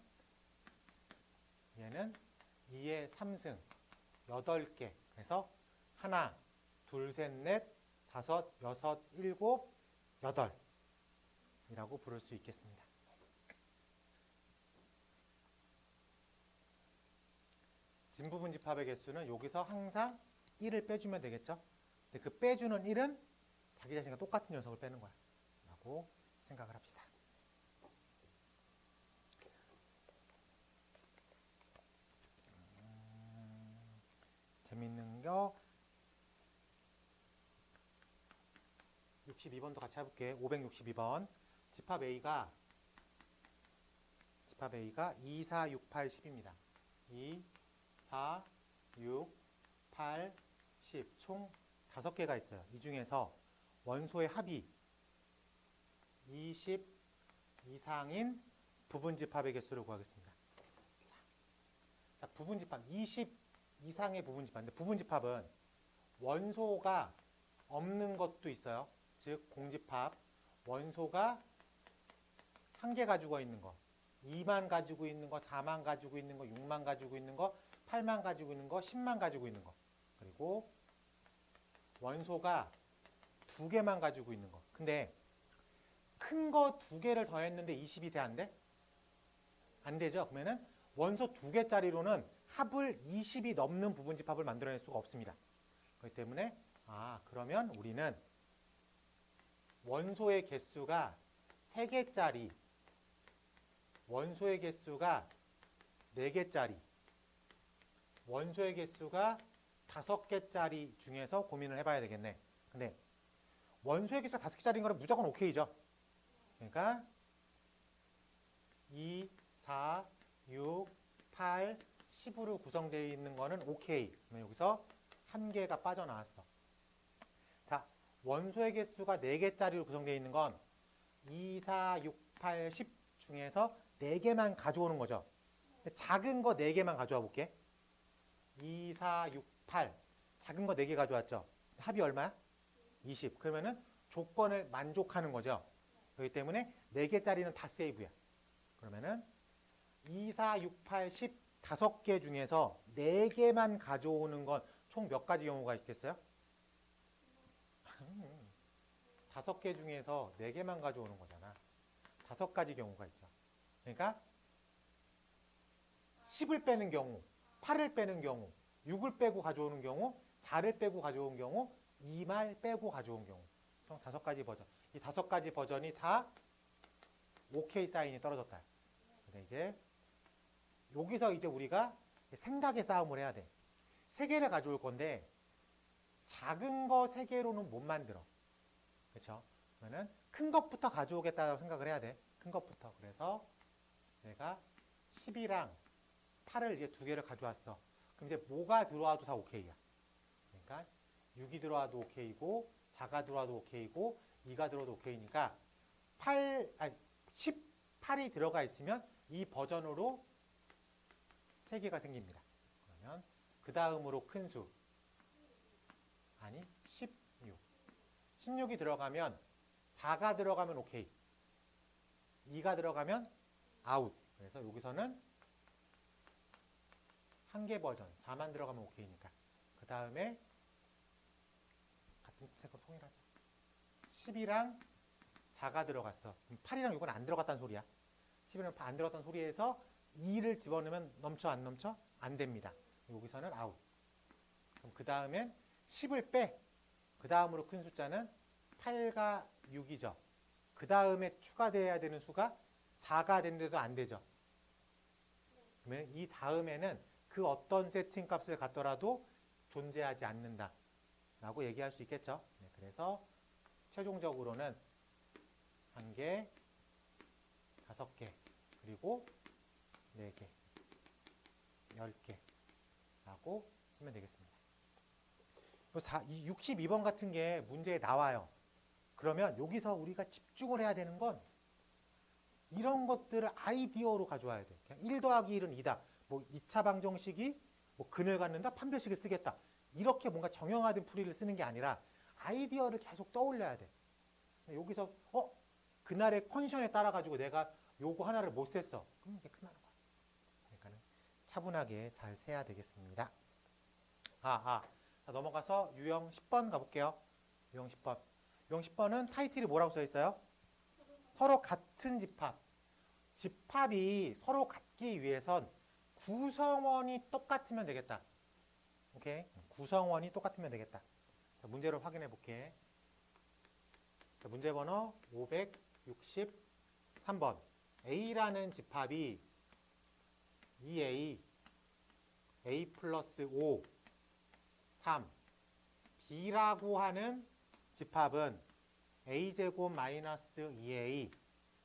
얘는 2의 3승 8개. 그래서 하나, 둘, 셋, 넷, 다섯, 여섯, 일곱, 여덟 이라고 부를 수 있겠습니다. 진부분집합의 개수는 여기서 항상 1을 빼주면 되겠죠? 근데 그 빼주는 1은 자기 자신과 똑같은 녀석을 빼는 거야 라고 생각을 합시다. 재밌는 거 62번도 같이 해볼게. 562번 집합 A가 2, 4, 6, 8, 10입니다. 2, 4, 6, 8, 10 총 5개가 있어요. 이 중에서 원소의 합이 20 이상인 부분집합의 개수를 구하겠습니다. 자, 부분집합 20 이상의 부분집합인데 부분집합은 원소가 없는 것도 있어요. 즉 공집합 원소가 1개 가지고 있는 거 2만 가지고 있는 거 4만 가지고 있는 거 6만 가지고 있는 거 8만 가지고 있는 거 10만 가지고 있는 거 그리고 원소가 2개만 가지고 있는 거. 근데 큰 거 2개를 더했는데 20이 돼? 안 돼? 안 되죠? 그러면은 원소 2개짜리로는 합을 20이 넘는 부분집합을 만들어낼 수가 없습니다. 그렇기 때문에 그러면 우리는 원소의 개수가 3개짜리, 원소의 개수가 4개짜리, 원소의 개수가 5개짜리 중에서 고민을 해봐야 되겠네. 근데 원소의 개수가 5개짜리인 거는 무조건 오케이죠. 그러니까 2, 4, 6, 8, 10으로 구성되어 있는 거는 오케이. 그러면 여기서 1개가 빠져나왔어. 자, 원소의 개수가 4개짜리로 구성되어 있는 건 2, 4, 6, 8, 10 중에서 4개만 가져오는 거죠. 작은 거 4개만 가져와 볼게. 2, 4, 6, 8 작은 거 4개 가져왔죠. 합이 얼마야? 20. 그러면은 조건을 만족하는 거죠. 그렇기 때문에 4개짜리는 다 세이브야. 그러면은 2, 4, 6, 8, 10 5개 중에서 4개만 가져오는 건 총 몇 가지 경우가 있겠어요? 5개 중에서 4개만 가져오는 거잖아. 5가지 경우가 있죠. 그러니까 10을 빼는 경우, 8을 빼는 경우, 6을 빼고 가져오는 경우, 4를 빼고 가져온 경우, 2말 빼고 가져온 경우. 총 5가지 버전. 이 5가지 버전이 다 OK 사인이 떨어졌다. 근데 이제 여기서 이제 우리가 생각의 싸움을 해야 돼. 3개를 가져올 건데 작은 거 3개로는 못 만들어. 그렇죠? 그러면은 큰 것부터 가져오겠다고 생각을 해야 돼. 큰 것부터. 그래서 내가 10이랑 8을 이제 2개를 가져왔어. 그럼 이제 뭐가 들어와도 다 오케이야. 그러니까 6이 들어와도 오케이고 4가 들어와도 오케이고 2가 들어와도 오케이니까 18이 들어가 있으면 이 버전으로 3개가 생깁니다. 그러면 그 다음으로 큰 수. 아니 16. 16이 들어가면 4가 들어가면 오케이. 2가 들어가면 아웃. 그래서 여기서는 1개 버전 4만 들어가면 오케이니까. 그 다음에 같은 색깔 통일하자. 10이랑 4가 들어갔어. 8이랑 6은 안 들어갔다는 소리야. 10이랑 안 들어갔다는 소리에서 2를 집어넣으면 넘쳐 안 넘쳐? 안 됩니다. 여기서는 아웃. 그럼 그 다음엔 10을 빼. 그 다음으로 큰 숫자는 8과 6이죠. 그 다음에 추가돼야 되는 수가 4가 됐는데도 안 되죠. 그러면 이 다음에는 그 어떤 세팅 값을 갖더라도 존재하지 않는다 라고 얘기할 수 있겠죠. 네, 그래서 최종적으로는 1개, 5개, 그리고 4개, 10개 라고 쓰면 되겠습니다. 이 62번 같은 게 문제에 나와요. 그러면 여기서 우리가 집중을 해야 되는 건 이런 것들을 아이디어로 가져와야 돼. 그냥 1 더하기 1은 2다. 뭐 2차 방정식이 뭐 근을 갖는다, 판별식을 쓰겠다. 이렇게 뭔가 정형화된 풀이를 쓰는 게 아니라 아이디어를 계속 떠올려야 돼. 여기서 그날의 컨디션에 따라 가지고 내가 요거 하나를 못 셌어. 그럼 이게 끝나는 거야. 그러니까는 차분하게 잘 세야 되겠습니다. 자, 넘어가서 유형 10번 가볼게요. 유형 10번. 유형 10번은 타이틀이 뭐라고 써 있어요? 서로 같은 집합. 집합이 서로 같기 위해선 구성원이 똑같으면 되겠다. 오케이? 구성원이 똑같으면 되겠다. 자, 문제를 확인해 볼게. 자, 문제 번호 563번. A라는 집합이 2A, A 플러스 5, 3. B라고 하는 집합은 A제곱 마이너스 2A,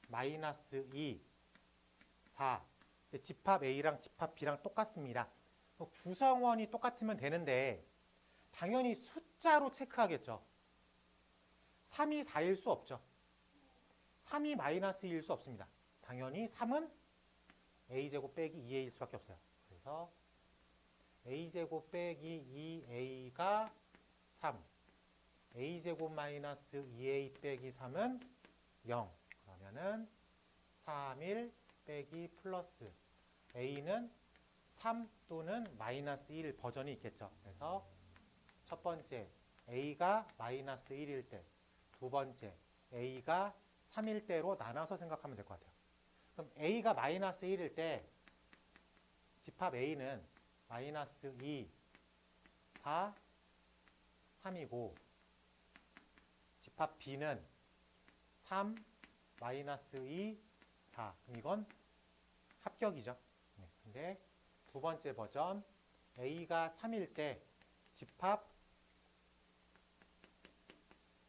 마이너스 2, 4. 집합 A랑 집합 B랑 똑같습니다. 구성원이 똑같으면 되는데 당연히 숫자로 체크하겠죠. 3이 4일 수 없죠. 3이 마이너스 2일 수 없습니다. 당연히 3은 A제곱 빼기 2A일 수밖에 없어요. 그래서 A제곱 빼기 2A가 3. A제곱 마이너스 2A 빼기 3은 0. 그러면은 3일 빼기 플러스 A는 3 또는 마이너스 1 버전이 있겠죠. 그래서 첫 번째 A가 마이너스 1일 때, 두 번째 A가 3일 때로 나눠서 생각하면 될 것 같아요. 그럼 A가 마이너스 1일 때 집합 A는 마이너스 2, 4, 3이고 집합 B는 3, 마이너스 2, 4. 그럼 이건 합격이죠. 네, 근데 두 번째 버전 A가 3일 때 집합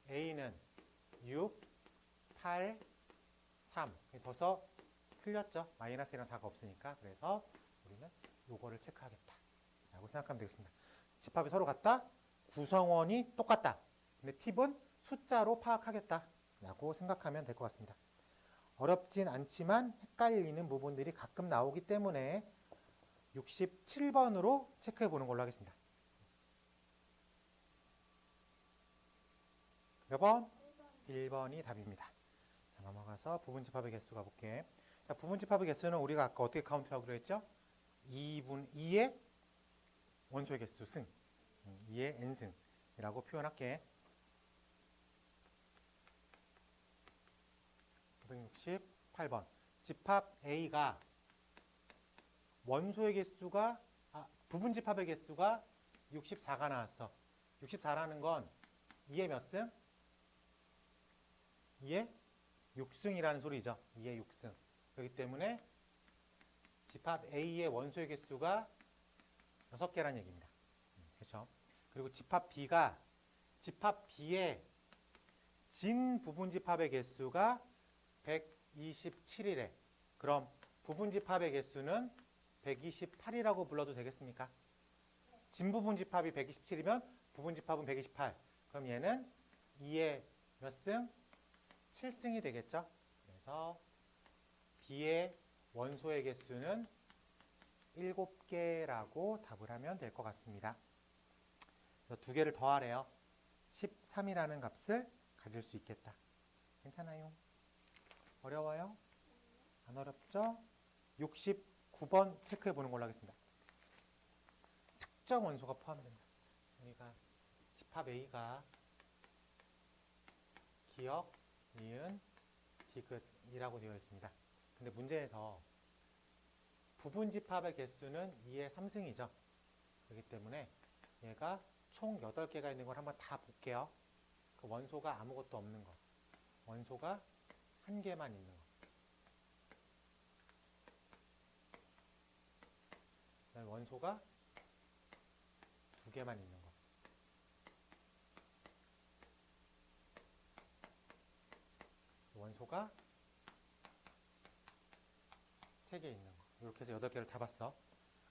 A는 6, 8, 3. 벌써 틀렸죠. 마이너스 1랑 4가 없으니까. 그래서 우리는 요거를 체크하겠다 라고 생각하면 되겠습니다. 집합이 서로 같다. 구성원이 똑같다. 근데 팁은 숫자로 파악하겠다 라고 생각하면 될 것 같습니다. 어렵진 않지만 헷갈리는 부분들이 가끔 나오기 때문에 67번으로 체크해 보는 걸로 하겠습니다. 몇 번? 1번이 답입니다. 자, 넘어가서 부분집합의 개수 가볼게. 자, 부분집합의 개수는 우리가 아까 어떻게 카운트하기로 했죠? 2의 원소의 개수 승, 2의 n승이라고 표현할게. 568번. 집합 A가 원소의 개수가 부분집합의 개수가 64가 나왔어. 64라는 건 2의 몇 승? 2의 6승이라는 소리죠. 2의 6승. 그렇기 때문에 집합 A의 원소의 개수가 6개라는 얘기입니다. 그렇죠? 그리고 집합 B가 집합 B의 진 부분집합의 개수가 127이래. 그럼 부분집합의 개수는 128이라고 불러도 되겠습니까? 진 부분집합이 127이면 부분집합은 128. 그럼 얘는 2의 몇 승? 7승이 되겠죠? 그래서 B의 원소의 개수는 7개라고 답을 하면 될 것 같습니다. 그래서 2개를 더하래요. 13이라는 값을 가질 수 있겠다. 괜찮아요? 어려워요? 안 어렵죠? 69번 체크해 보는 걸로 하겠습니다. 특정 원소가 포함된다. 우리가 집합 A가 기억, 니은, 디귿이라고 되어 있습니다. 근데 문제에서 부분집합의 개수는 2의 3승이죠. 그렇기 때문에 얘가 총 8개가 있는 걸 한번 다 볼게요. 그 원소가 아무것도 없는 거. 원소가 1개만 있는 거. 그다음에 원소가 2개만 있는 거. 원소가 3개 있는 거. 이렇게 해서 8개를 다 봤어.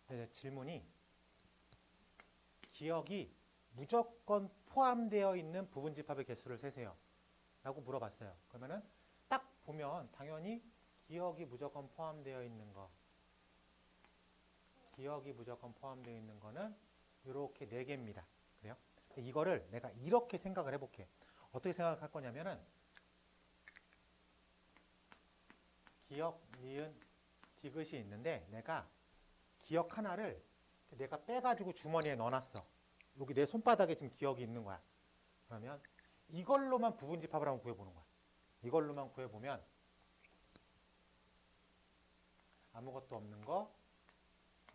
근데 질문이 기억이 무조건 포함되어 있는 부분집합의 개수를 세세요. 라고 물어봤어요. 그러면은 딱 보면 당연히 기억이 무조건 포함되어 있는 거. 기억이 무조건 포함되어 있는 거는 이렇게 4개입니다. 그래요? 이거를 내가 이렇게 생각을 해볼게. 어떻게 생각할 거냐면은 기억, 니은, 디귿이 있는데 내가 기억 하나를 내가 빼가지고 주머니에 넣어놨어. 여기 내 손바닥에 지금 기억이 있는 거야. 그러면 이걸로만 부분집합을 한번 구해보는 거야. 이걸로만 구해보면 아무것도 없는 거,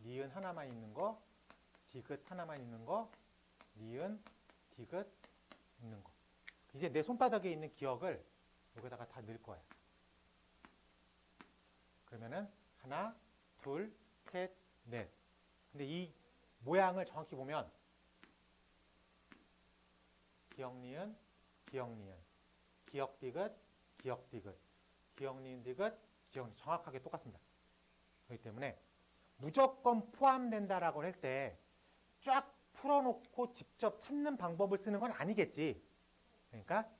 니은 하나만 있는 거, 디귿 하나만 있는 거, 니은, 디귿 있는 거. 이제 내 손바닥에 있는 기억을 여기다가 다 넣을 거야. 그러면은 하나, 둘, 셋, 넷. 근데 이 모양을 정확히 보면 기억, 니은, 기억, 니은, 기억, 디귿, 기억, 디귿, 기억, 니은, 디귿, 기억, 니은 정확하게 똑같습니다. 그렇기 때문에 무조건 포함된다라고 할 때 쫙 풀어놓고 직접 찾는 방법을 쓰는 건 아니겠지. 그러니까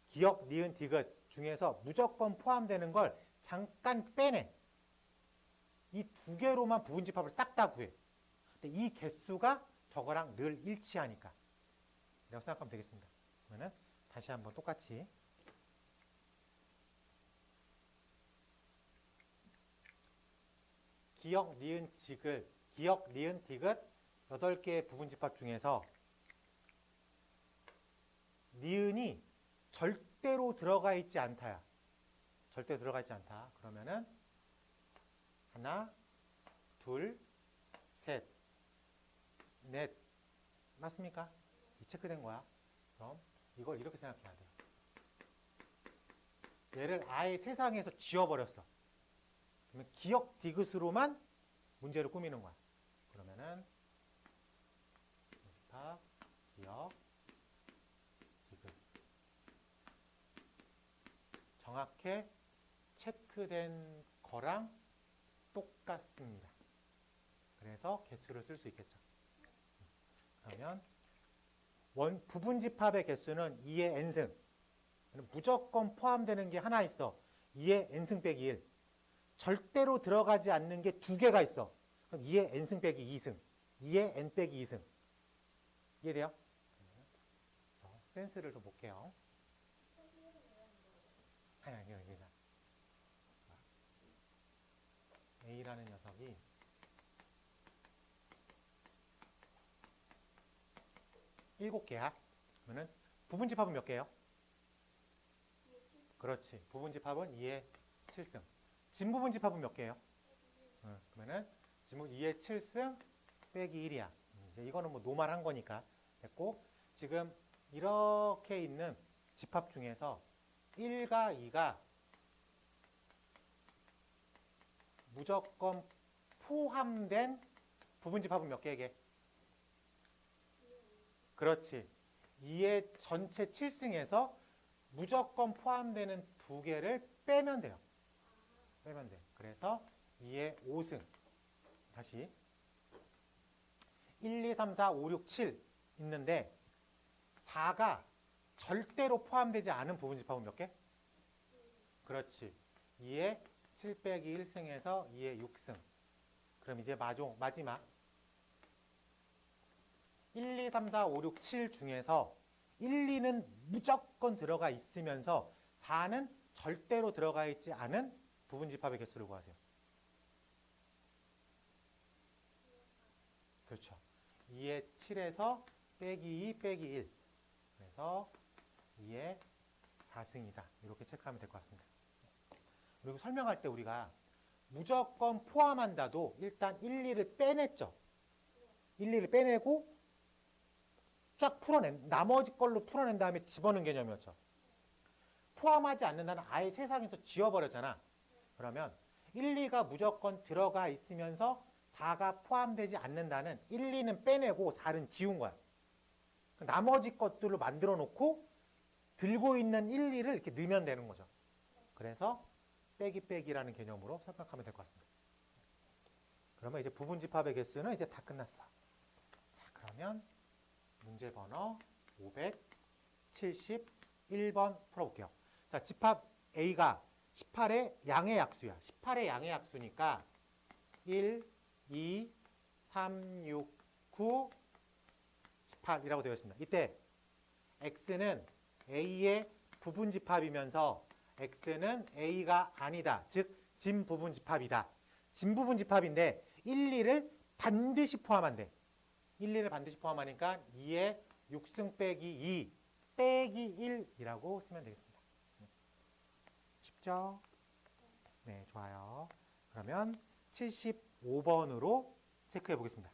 기억, 니은, 디귿 중에서 무조건 포함되는 걸 잠깐 빼내. 이 2개로만 부분집합을 싹 다 구해. 근데 이 개수가 저거랑 늘 일치하니까. 라고 생각하면 되겠습니다. 그러면 다시 한번 똑같이 기억, 니은, 디귿, 기억, 니은, 디귿 8개의 부분집합 중에서 니은이 절대로 들어가 있지 않다야. 절대 들어가 있지 않다. 그러면은 하나, 둘, 셋, 넷. 맞습니까? 이 체크된 거야. 그럼 이걸 이렇게 생각해야 돼요. 얘를 아예 세상에서 지워버렸어. 그러면 기억 디귿으로만 문제를 꾸미는 거야. 그러면은 집합, 기억, 디귿. 정확히 체크된 거랑 똑같습니다. 그래서 개수를 쓸 수 있겠죠. 그러면 부분집합의 개수는 2의 n승. 무조건 포함되는 게 하나 있어. 2의 n승 빼기 1. 절대로 들어가지 않는 게 2개가 있어. 그럼 2의 n승 빼기 2승. 2의 n 빼기 2승. 이해돼요? 그래서 센스를 좀 볼게요. 아니. A라는 녀석이 일곱 개야. 그러면 부분집합은 몇 개예요? 그렇지. 부분집합은 2의 7승. 진부분집합은 몇 개예요? 그러면은 진부 2의 7승 빼기 1이야. 이제 이거는 뭐 노말한 거니까 됐고, 지금 이렇게 있는 집합 중에서 1과 2가 무조건 포함된 부분집합은 몇 개게? 그렇지. 2의 전체 7승에서 무조건 포함되는 2개를 빼면 돼요. 빼면 돼. 그래서 2의 5승. 다시 1, 2, 3, 4, 5, 6, 7 있는데 4가 절대로 포함되지 않은 부분집합은 몇 개? 그렇지. 2의 7 빼기 1승에서 2의 6승. 그럼 이제 마지막 1, 2, 3, 4, 5, 6, 7 중에서 1, 2는 무조건 들어가 있으면서 4는 절대로 들어가 있지 않은 부분집합의 개수를 구하세요. 그렇죠. 2의 7에서 빼기 2 빼기 1. 그래서 2의 4승이다. 이렇게 체크하면 될 것 같습니다. 그리고 설명할 때 우리가 무조건 포함한다도 일단 1, 2를 빼냈죠. 1, 2를 빼내고 쫙 나머지 걸로 풀어낸 다음에 집어넣은 개념이었죠. 포함하지 않는다는 아예 세상에서 지워버렸잖아. 그러면 1, 2가 무조건 들어가 있으면서 4가 포함되지 않는다는 1, 2는 빼내고 4는 지운 거야. 나머지 것들로 만들어 놓고 들고 있는 1, 2를 이렇게 넣으면 되는 거죠. 그래서 빼기 빼기라는 개념으로 생각하면 될 것 같습니다. 그러면 이제 부분집합의 개수는 이제 다 끝났어. 자, 그러면 문제 번호 571번 풀어볼게요. 자, 집합 A가 18의 양의 약수야. 18의 양의 약수니까 1, 2, 3, 6, 9, 18이라고 되어 있습니다. 이때 X는 A의 부분집합이면서 X는 A가 아니다. 즉, 진부분집합이다. 진부분집합인데 1, 2를 반드시 포함한대. 1, 2를 반드시 포함하니까 2의 6승 빼기 2 빼기 1이라고 쓰면 되겠습니다. 쉽죠? 네, 좋아요. 그러면 75번으로 체크해 보겠습니다.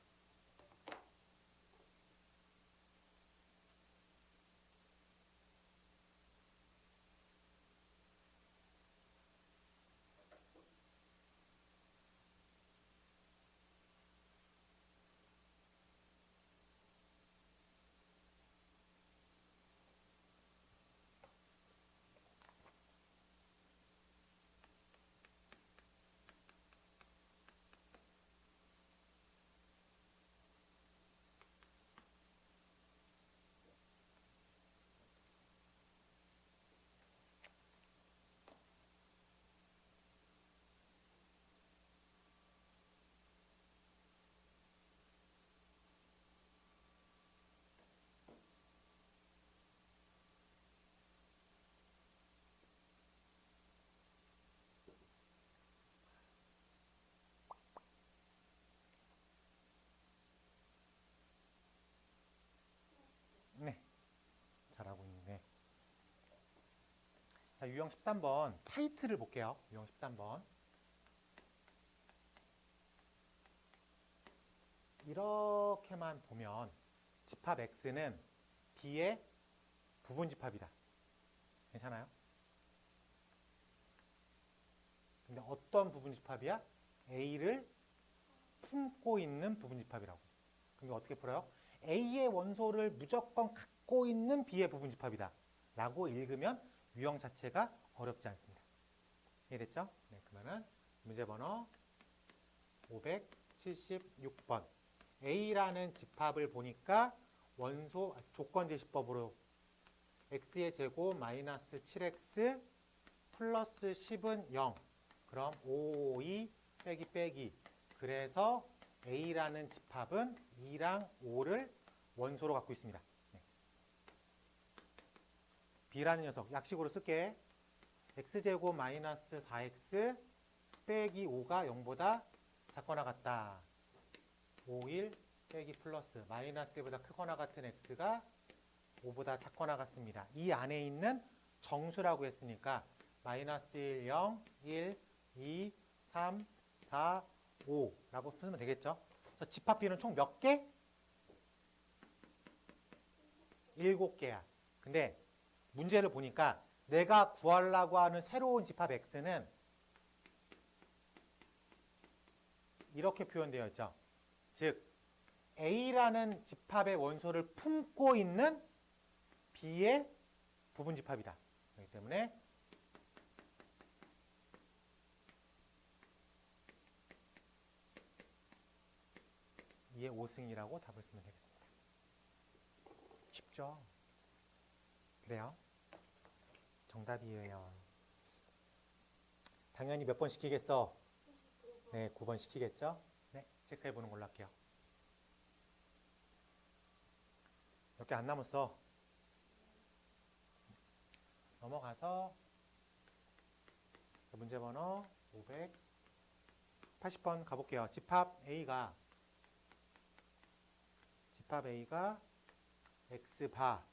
네, 잘하고 있네. 자, 유형 13번 타이틀을 볼게요. 유형 13번. 이렇게만 보면 집합 X는 B의 부분집합이다. 괜찮아요? 근데 어떤 부분집합이야? A를 품고 있는 부분집합이라고. 그럼 어떻게 풀어요? A의 원소를 무조건 갖고 있는 B의 부분집합이다. 라고 읽으면 유형 자체가 어렵지 않습니다. 이해됐죠? 네, 그러면은 문제 번호 576번. A라는 집합을 보니까 원소 조건제시법으로 x의 제곱 마이너스 7x 플러스 10은 0. 그럼 5, 2 빼기 빼기. 그래서 A라는 집합은 2랑 5를 원소로 갖고 있습니다. 네. B라는 녀석 약식으로 쓸게. x제곱 마이너스 4x 빼기 5가 0보다 작거나 같다. 5, 1 빼기 플러스 마이너스 1보다 크거나 같은 x가 5보다 작거나 같습니다. 이 안에 있는 정수라고 했으니까 마이너스 1, 0, 1, 2, 3, 4, 5라고 쓰면 되겠죠. 그래서 집합 B는 총 몇 개? 7개야. 근데 문제를 보니까 내가 구하려고 하는 새로운 집합 X는 이렇게 표현되어 있죠. 즉 A라는 집합의 원소를 품고 있는 B의 부분집합이다. 그렇기 때문에 이의 5승이라고 답을 쓰면 되겠습니다. 쉽죠? 그래요? 정답이에요. 당연히 몇 번 시키겠어? 네, 9번 시키겠죠? 네, 체크해 보는 걸로 할게요. 몇 개 안 남았어. 넘어가서 문제 번호 580번 가볼게요. 집합 A가 X바,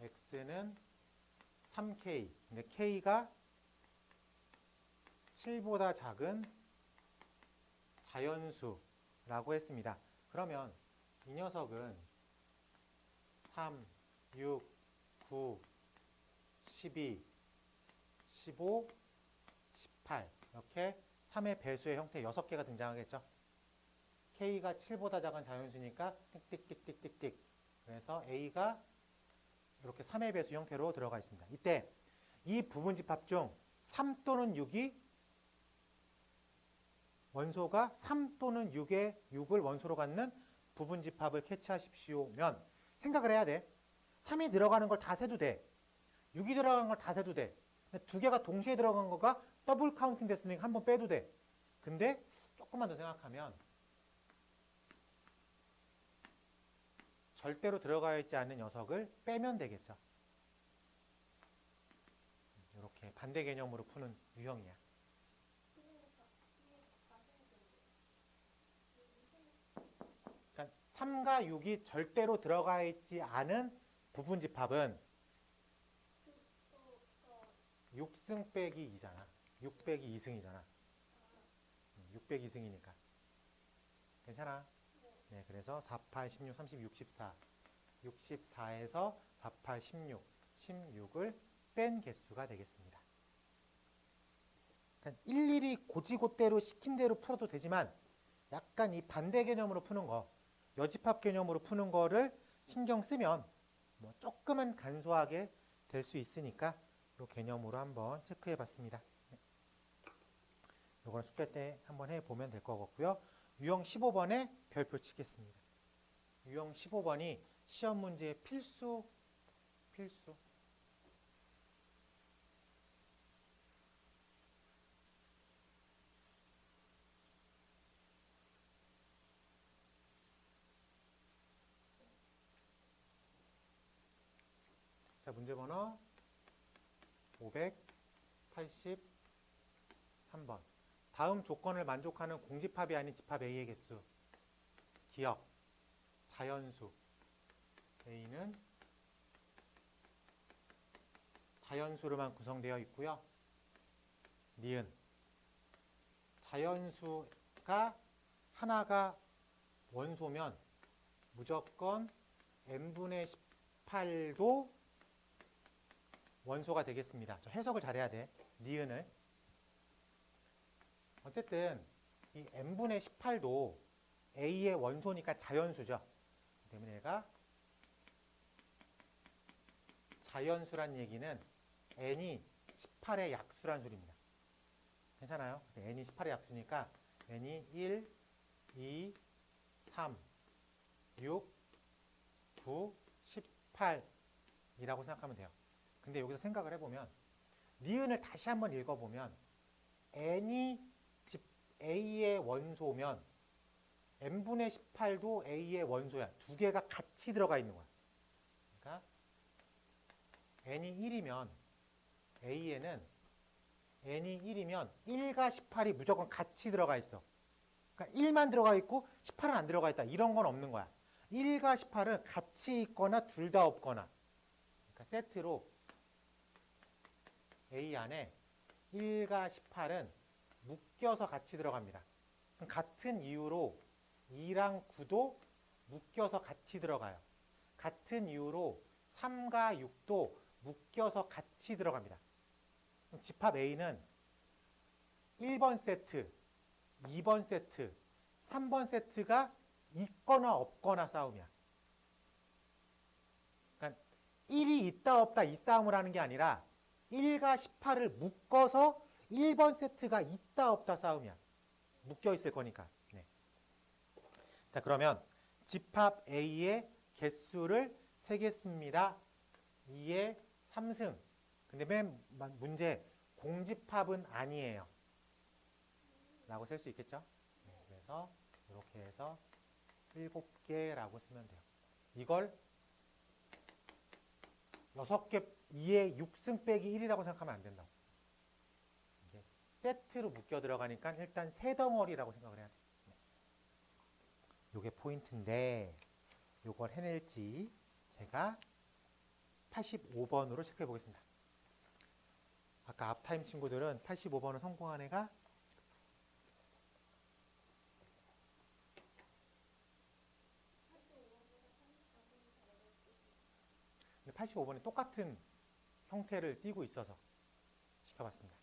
X는 3K, 근데 K가 7보다 작은 자연수라고 했습니다. 그러면 이 녀석은 3, 6, 9, 12, 15, 18 이렇게 3의 배수의 형태 6개가 등장하겠죠. K가 7보다 작은 자연수니까 띡띡띡띡띡. 그래서 A가 이렇게 3의 배수 형태로 들어가 있습니다. 이때 이 부분집합 중 3 또는 6이 원소가 3 또는 6을 원소로 갖는 부분집합을 캐치하십시오면 생각을 해야 돼. 3이 들어가는 걸 다 세도 돼. 6이 들어가는 걸 다 세도 돼. 근데 두 개가 동시에 들어간 거가 더블 카운팅 됐으니까 한 번 빼도 돼. 근데 조금만 더 생각하면 절대로 들어가 있지 않은 녀석을 빼면 되겠죠. 이렇게 반대 개념으로 푸는 유형이야. 그러니까 3과 6이 절대로 들어가 있지 않은 부분집합은 6승 빼기 2잖아. 6 빼기 2승이잖아. 6 빼기 2승이니까. 괜찮아? 네, 그래서 4, 8, 16, 30, 64. 64에서 4, 8, 16, 16을 뺀 개수가 되겠습니다. 그러니까 일일이 고지고대로 시킨 대로 풀어도 되지만 약간 이 반대 개념으로 푸는 거, 여집합 개념으로 푸는 거를 신경 쓰면 뭐 조금은 간소하게 될 수 있으니까 이 개념으로 한번 체크해 봤습니다. 이거는 숙제 때 한번 해보면 될 것 같고요. 유형 15번에 별표 치겠습니다. 유형 15번이 시험 문제의 필수. 자, 문제 번호 583번. 다음 조건을 만족하는 공집합이 아닌 집합 A의 개수. 기억, 자연수. A는 자연수로만 구성되어 있고요. 니은. 자연수가 하나가 원소면 무조건 n분의 18도 원소가 되겠습니다. 저 해석을 잘해야 돼. 니은을. 어쨌든 이 n분의 18도 A의 원소니까 자연수죠. 때문에 얘가 자연수란 얘기는 n이 18의 약수란 소리입니다. 괜찮아요? 그래서 n이 18의 약수니까 n이 1, 2, 3, 6, 9, 18이라고 생각하면 돼요. 근데 여기서 생각을 해보면 니은을 다시 한번 읽어보면 n이 A의 원소면 n분의 18도 A의 원소야. 두 개가 같이 들어가 있는 거야. 그러니까 n이 1이면 A에는 n이 1이면 1과 18이 무조건 같이 들어가 있어. 그러니까 1만 들어가 있고 18은 안 들어가 있다. 이런 건 없는 거야. 1과 18은 같이 있거나 둘 다 없거나. 그러니까 세트로 A 안에 1과 18은 묶여서 같이 들어갑니다. 그럼 같은 이유로 2랑 9도 묶여서 같이 들어가요. 같은 이유로 3과 6도 묶여서 같이 들어갑니다. 그럼 집합 A는 1번 세트, 2번 세트, 3번 세트가 있거나 없거나 싸움이야. 그러니까 1이 있다 없다 이 싸움을 하는 게 아니라 1과 18을 묶어서 1번 세트가 있다 없다 싸움이야. 묶여 있을 거니까. 네. 자, 그러면 집합 A의 개수를 세겠습니다. 2의 3승. 근데 맨 문제 공집합은 아니에요. 라고 쓸 수 있겠죠? 네, 그래서 이렇게 해서 7개라고 쓰면 돼요. 이걸 6개 2의 6승 빼기 1이라고 생각하면 안 된다고. 이게 세트로 묶여 들어가니까 일단 세 덩어리라고 생각을 해야 돼. 요게 포인트인데 요걸 해낼지 제가 85번으로 체크해 보겠습니다. 아까 앞타임 친구들은 85번을 성공한 애가 85번이 똑같은 형태를 띠고 있어서 시켜봤습니다.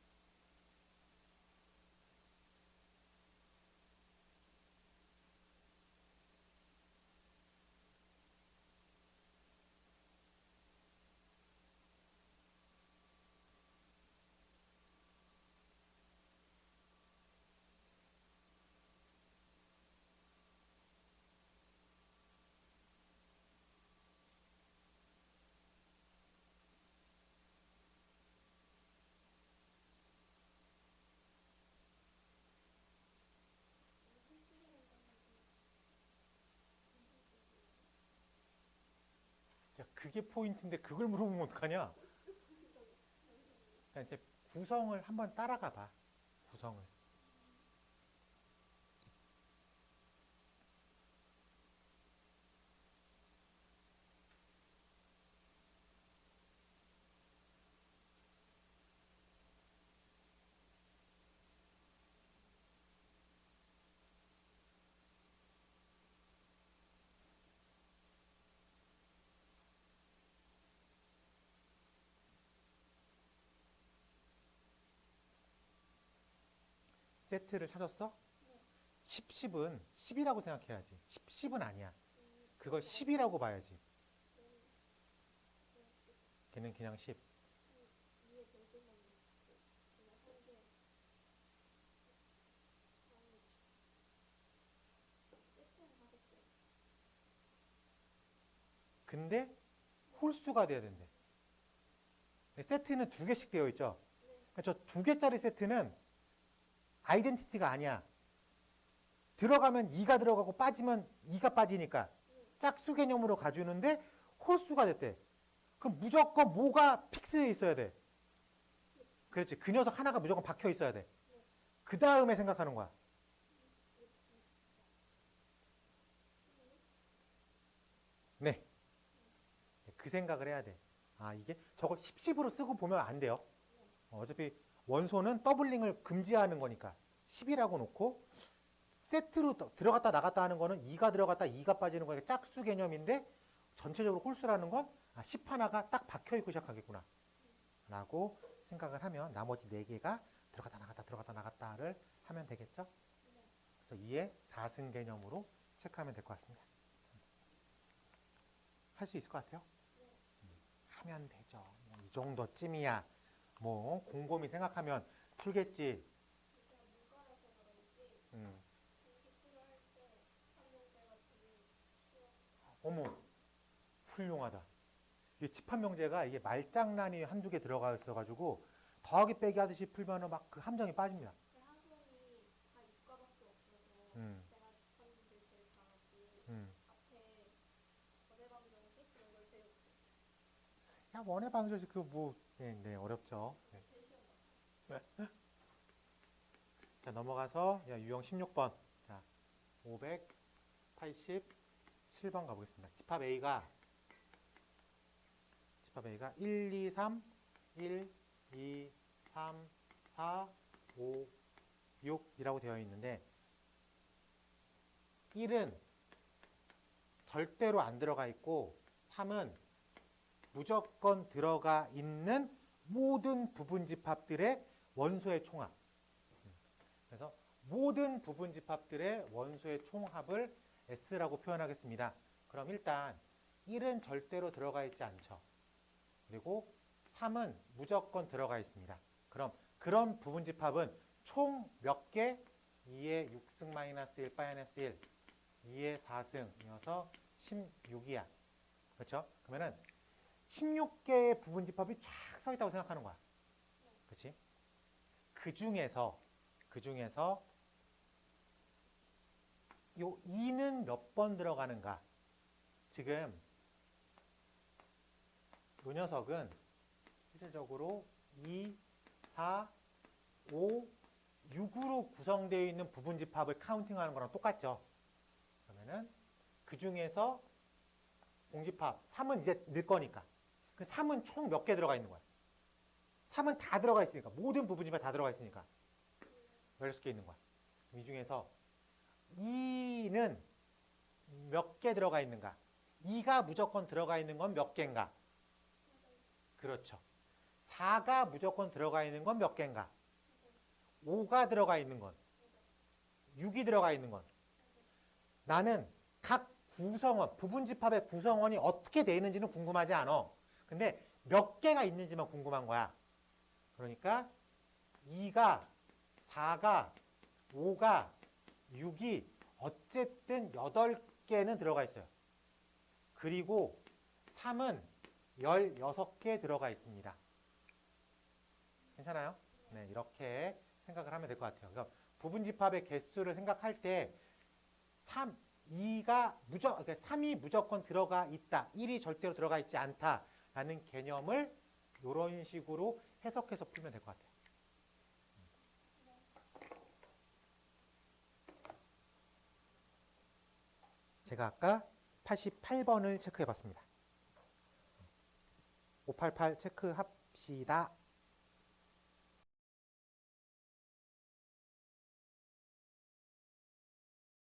그게 포인트인데 그걸 물어보면 어떡하냐? 그러니까 이제 구성을 한번 따라가 봐. 구성을. 세트를 찾았어? 10, 10은 10이라고 생각해야지. 10, 10은 아니야. 그걸 10이라고 봐야지. 걔는 그냥 10. 근데 홀수가 돼야 된대. 세트는 두 개씩 되어 있죠. 저 두 개짜리 세트는 아이덴티티가 아니야. 들어가면 2가 들어가고 빠지면 2가 빠지니까 짝수 개념으로 가주는데 홀수가 됐대. 그럼 무조건 뭐가 픽스되어 있어야 돼. 그렇지. 그 녀석 하나가 무조건 박혀 있어야 돼. 그 다음에 생각하는 거야. 네. 그 생각을 해야 돼. 아, 이게 저거 10, 10으로 쓰고 보면 안 돼요. 어차피 원소는 더블링을 금지하는 거니까 10이라고 놓고 세트로 들어갔다 나갔다 하는 거는 2가 들어갔다 2가 빠지는 거니까 짝수 개념인데 전체적으로 홀수라는 건 10 하나가 딱 박혀 있고 시작하겠구나 라고 생각을 하면 나머지 4개가 들어갔다 나갔다 들어갔다 나갔다를 하면 되겠죠. 그래서 2의 4승 개념으로 체크하면 될 것 같습니다. 할 수 있을 것 같아요. 하면 되죠. 이 정도쯤이야. 뭐 곰곰이 생각하면 풀겠지. 어머, 훌륭하다. 이 집합명제가 이게 말장난이 한두 개 들어가 있어가지고 더하기 빼기 하듯이 풀면은 막 그 함정이 빠집니다. 음, 음. 야, 원의 방정식 그거 뭐, 네, 어렵죠. 네. 자, 넘어가서 유형 16번. 자, 587번 가보겠습니다. 집합 A가 1, 2, 3, 1, 2, 3, 4, 5, 6이라고 되어 있는데 1은 절대로 안 들어가 있고 3은 무조건 들어가 있는 모든 부분집합들의 원소의 총합. 그래서 모든 부분집합들의 원소의 총합을 S라고 표현하겠습니다. 그럼 일단 1은 절대로 들어가 있지 않죠. 그리고 3은 무조건 들어가 있습니다. 그럼 그런 부분집합은 총 몇 개? 2의 6승 마이너스 1 마이너스 1, 2의 4승이어서 16이야. 그렇죠? 그러면은 16개의 부분집합이 쫙 서 있다고 생각하는 거야. 그렇지? 그 중에서 요 2는 몇 번 들어가는가? 지금 요 녀석은 실질적으로 2, 4, 5, 6으로 구성되어 있는 부분집합을 카운팅하는 거랑 똑같죠. 그러면은 그 중에서 공집합 3은 이제 넣을 거니까. 그 3은 총 몇 개 들어가 있는 거야? 3은 다 들어가 있으니까. 모든 부분집합 다 들어가 있으니까. 16개 있는 거야. 이 중에서 2는 몇 개 들어가 있는가? 2가 무조건 들어가 있는 건 몇 개인가? 그렇죠. 4가 무조건 들어가 있는 건 몇 개인가? 5가 들어가 있는 건 6이 들어가 있는 건 나는 각 구성원, 부분집합의 구성원이 어떻게 되어 있는지는 궁금하지 않아. 근데 몇 개가 있는지만 궁금한 거야. 그러니까 2가, 4가, 5가, 6이 어쨌든 8개는 들어가 있어요. 그리고 3은 16개 들어가 있습니다. 괜찮아요? 네, 이렇게 생각을 하면 될 것 같아요. 그래서 부분집합의 개수를 생각할 때 2가 그러니까 3이 무조건 들어가 있다. 1이 절대로 들어가 있지 않다라는 개념을 이런 식으로 해석해서 풀면 될 것 같아요. 제가 아까 88번을 체크해 봤습니다. 588 체크합시다.